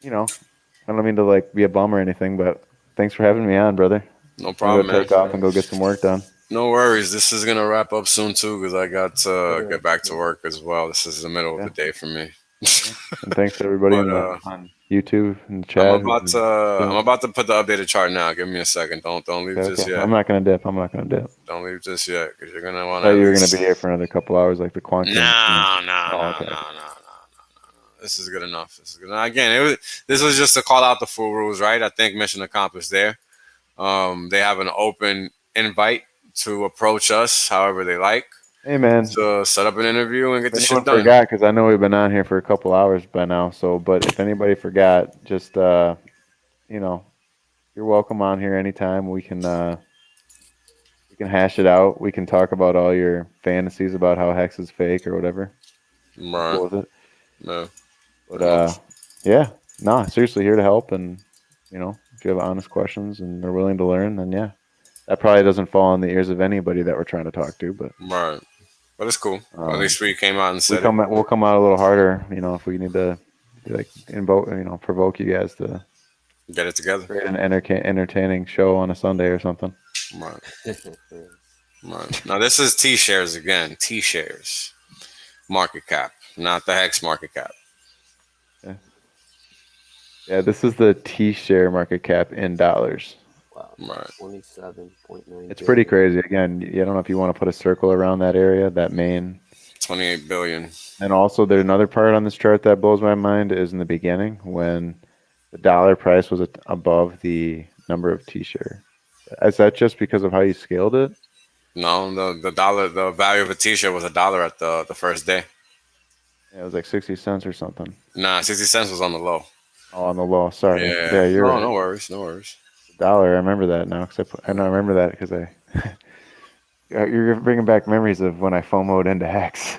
don't mean to like be a bum or anything, but thanks for having me on, brother. no problem, I'm gonna man. take off and go get some work done. No worries. This is gonna wrap up soon too, because I got to get back to work as well. This is the middle of the day for me. And thanks to everybody But, YouTube in the chat. I'm about to put the updated chart now. Give me a second. Don't leave just Okay. yet. I'm not gonna dip. I'm not gonna dip. Don't leave just yet because you're gonna I want thought to. you were gonna be here for another couple hours, like the quantum. No. This is good enough. This is good. Now, again, this was just to call out the full rules, right? I think mission accomplished there. They have an open invite to approach us however they like. Hey man, So set up an interview and get the shit anyone done. forgot, because I know we've been on here for a couple hours by now. So, but if anybody forgot, just you're welcome on here anytime. We can hash it out. We can talk about all your fantasies about how Hex is fake or whatever. Right. Cool with it. No. But yeah, nah, seriously, here to help. And if you have honest questions and are willing to learn, then yeah, that probably doesn't fall on the ears of anybody that we're trying to talk to. But right. But it's cool. At least we came out and said we'll come out a little harder, if we need to provoke you guys to get it together. Create an entertaining show on a Sunday or something. Right. Right. Now this is T-shares again. T-shares market cap, not the Hex market cap. Yeah, this is the T-share market cap in dollars. Wow. Right. 27.9. It's pretty crazy. Again, I don't know if you want to put a circle around that area, that main. 28 billion. And also, there's another part on this chart that blows my mind is in the beginning when the dollar price was above the number of T-share. Is that just because of how you scaled it? No, the value of a T-share was $1 at the first day. Yeah, it was like 60 cents or something. Nah, 60 cents was on the low. Oh, on the low. Sorry. Yeah, you're right. No worries. Dollar. I remember that now I remember that because you're bringing back memories of when I FOMO'd into Hex.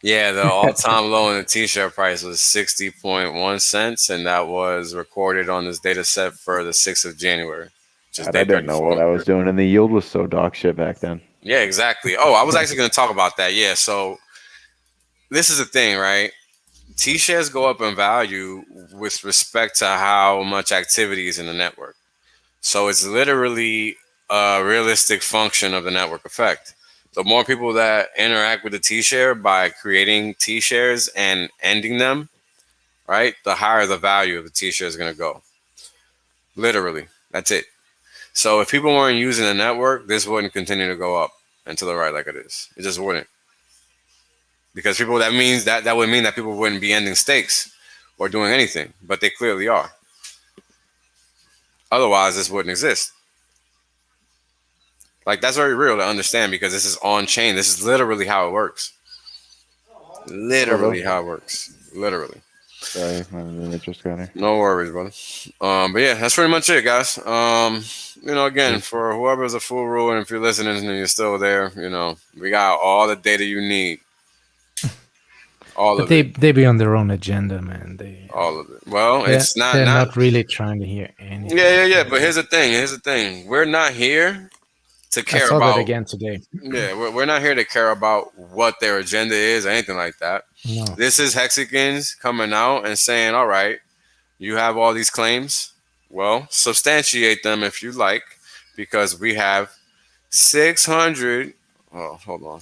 Yeah, the all-time low in the T-share price was 60.1 cents, and that was recorded on this data set for the 6th of January. God, I didn't know what I was doing, and the yield was so dog shit back then. Yeah, exactly. Oh, I was actually going to talk about that. Yeah, so this is the thing, right? T-shares go up in value with respect to how much activity is in the network. So it's literally a realistic function of the network effect. The more people that interact with the T-share by creating T-shares and ending them, right, the higher the value of the T-share is going to go. Literally, that's it. So if people weren't using the network, this wouldn't continue to go up and to the right like it is. It just wouldn't. Because that would mean that people wouldn't be ending stakes or doing anything, but they clearly are. Otherwise, this wouldn't exist. Like, that's very real to understand because this is on chain. This is literally how it works. Literally how it works. Literally. Sorry, my just got here. No worries, brother. But yeah, that's pretty much it, guys. Again, for whoever's a full rule, and if you're listening and you're still there, we got all the data you need. But they be on their own agenda, man. All of it. Well, it's not. They're not really trying to hear anything. Yeah. But here's the thing. We're not here to care about. I saw that again today. Yeah, we're not here to care about what their agenda is or anything like that. No. This is Hexicans coming out and saying, all right, you have all these claims. Well, substantiate them if you like, because we have 600. Oh, hold on.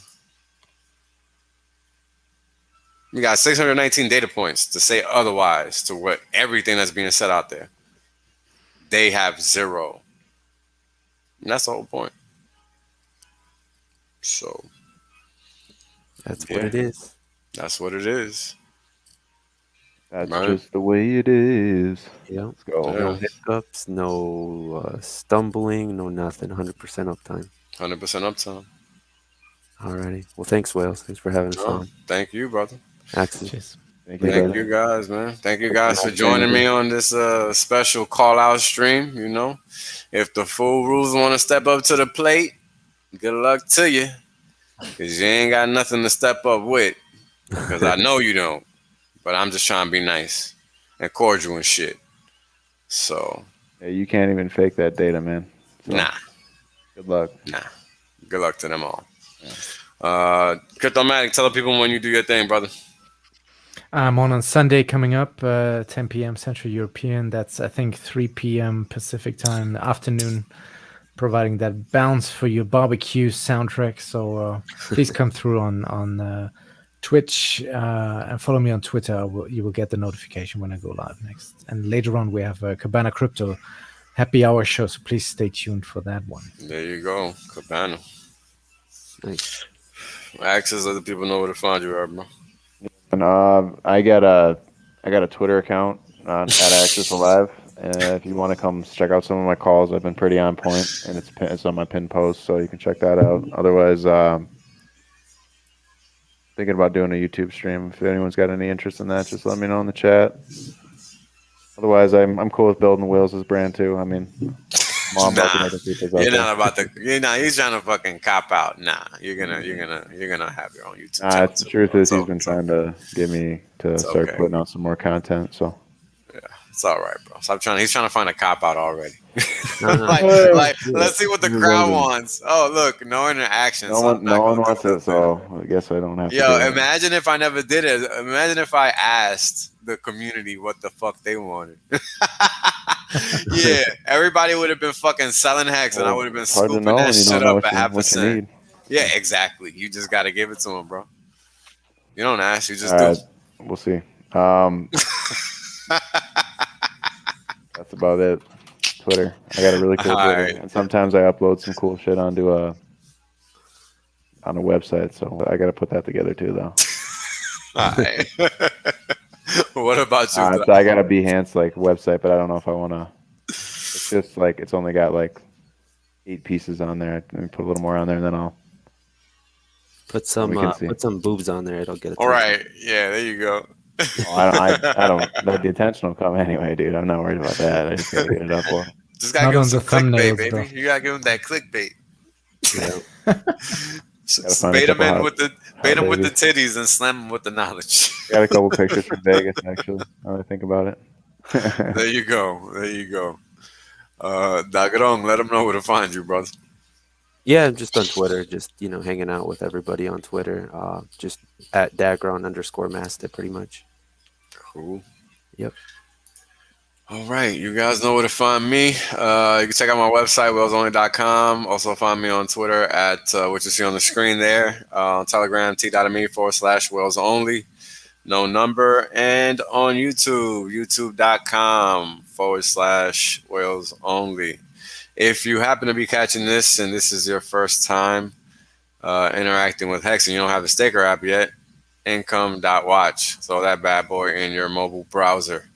We got 619 data points to say otherwise to what everything that's being said out there. They have 0. And that's the whole point. So that's what it is. That's what it is. That's just the way it is. Yeah. Let's go. No hiccups, no stumbling, no nothing. 100% uptime. 100% uptime. Alrighty. Well, thanks, Wales. Thanks for having us on. Thank you, brother. Excellent. Thank you guys, man. Thank you guys for joining me on this special call-out stream. If the full rules want to step up to the plate, good luck to you. Because you ain't got nothing to step up with. Because I know you don't. But I'm just trying to be nice and cordial and shit. So. Yeah, you can't even fake that data, man. So, nah. Good luck. Nah. Good luck to them all. Yeah. Cryptomatic, tell the people when you do your thing, brother. I'm on Sunday coming up, 10 p.m. Central European. That's, I think, 3 p.m. Pacific time, afternoon, providing that bounce for your barbecue soundtrack. So please come through on Twitch and follow me on Twitter. You will get the notification when I go live next. And later on, we have a Cabana Crypto happy hour show, so please stay tuned for that one. There you go, Cabana. Nice. Access, let the people know where to find you, bro. And I got a Twitter account at HEX.LIVE. If you want to come check out some of my calls, I've been pretty on point, and it's on my pinned post, so you can check that out. Otherwise, thinking about doing a YouTube stream. If anyone's got any interest in that, just let me know in the chat. Otherwise, I'm cool with building wheels as brand too. I mean, mom Nah, other people's you're not about to. He's trying to fucking cop out. Nah, you're gonna have your own YouTube channel. The truth is, he's been trying to get me to start putting out some more content. So yeah, it's all right, bro. Stop trying. He's trying to find a cop out already. Uh-huh. like, let's see what the crowd wants. Oh, look, no interaction. no one wants it, so I guess I don't have to. Yo, imagine if I never did it. Imagine if I asked the community what the fuck they wanted. Yeah, everybody would have been fucking selling Hex, and I would have been scooping that shit up at half a cent. Yeah, exactly. You just got to give it to them, bro. You don't ask, you just do. We'll see. That's about it. Twitter. I got a really cool Twitter, and sometimes I upload some cool shit onto on a website. So I got to put that together too, though. What about you? I got a Behance website, but I don't know if I want to. It's just it's only got 8 pieces on there. Let me put a little more on there, and then I'll put some boobs on there. It'll get it. All right. Yeah, there you go. I don't. The attention will come anyway, dude. I'm not worried about that. I just gotta get it up. Just gotta give him some clickbait, baby. You gotta give him that clickbait. Yeah. Bait him with the titties and slam him with the knowledge. Got a couple pictures from Vegas, actually. Now that I think about it. There you go. Dagron, let them know where to find you, brother. Yeah, I'm just on Twitter, just hanging out with everybody on Twitter. Just at Dagron_master, pretty much. Cool. Yep. All right, you guys know where to find me. You can check out my website, wellsonly.com. Also find me on Twitter at what you see on the screen there. On Telegram, t.me/wellsonly, no number. And on YouTube, youtube.com/wellsonly. If you happen to be catching this and this is your first time interacting with Hex and you don't have the Staker app yet, income.watch. So that bad boy in your mobile browser.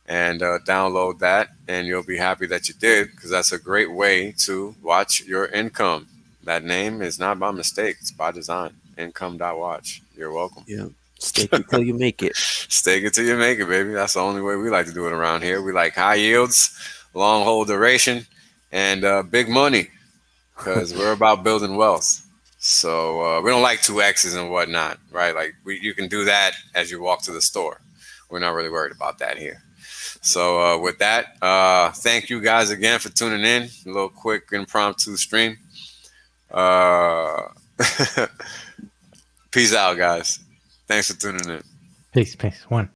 And download that, and you'll be happy that you did, because that's a great way to watch your income. That name is not by mistake. It's by design. Income.watch. You're welcome. Yeah. Stake it till you make it. Stake it till you make it, baby. That's the only way we like to do it around here. We like high yields, long hold duration, and big money, because we're about building wealth. So we don't like 2X's and whatnot, right? You can do that as you walk to the store. We're not really worried about that here. So with that, thank you guys again for tuning in. A little quick impromptu stream. Peace out, guys. Thanks for tuning in. Peace. One.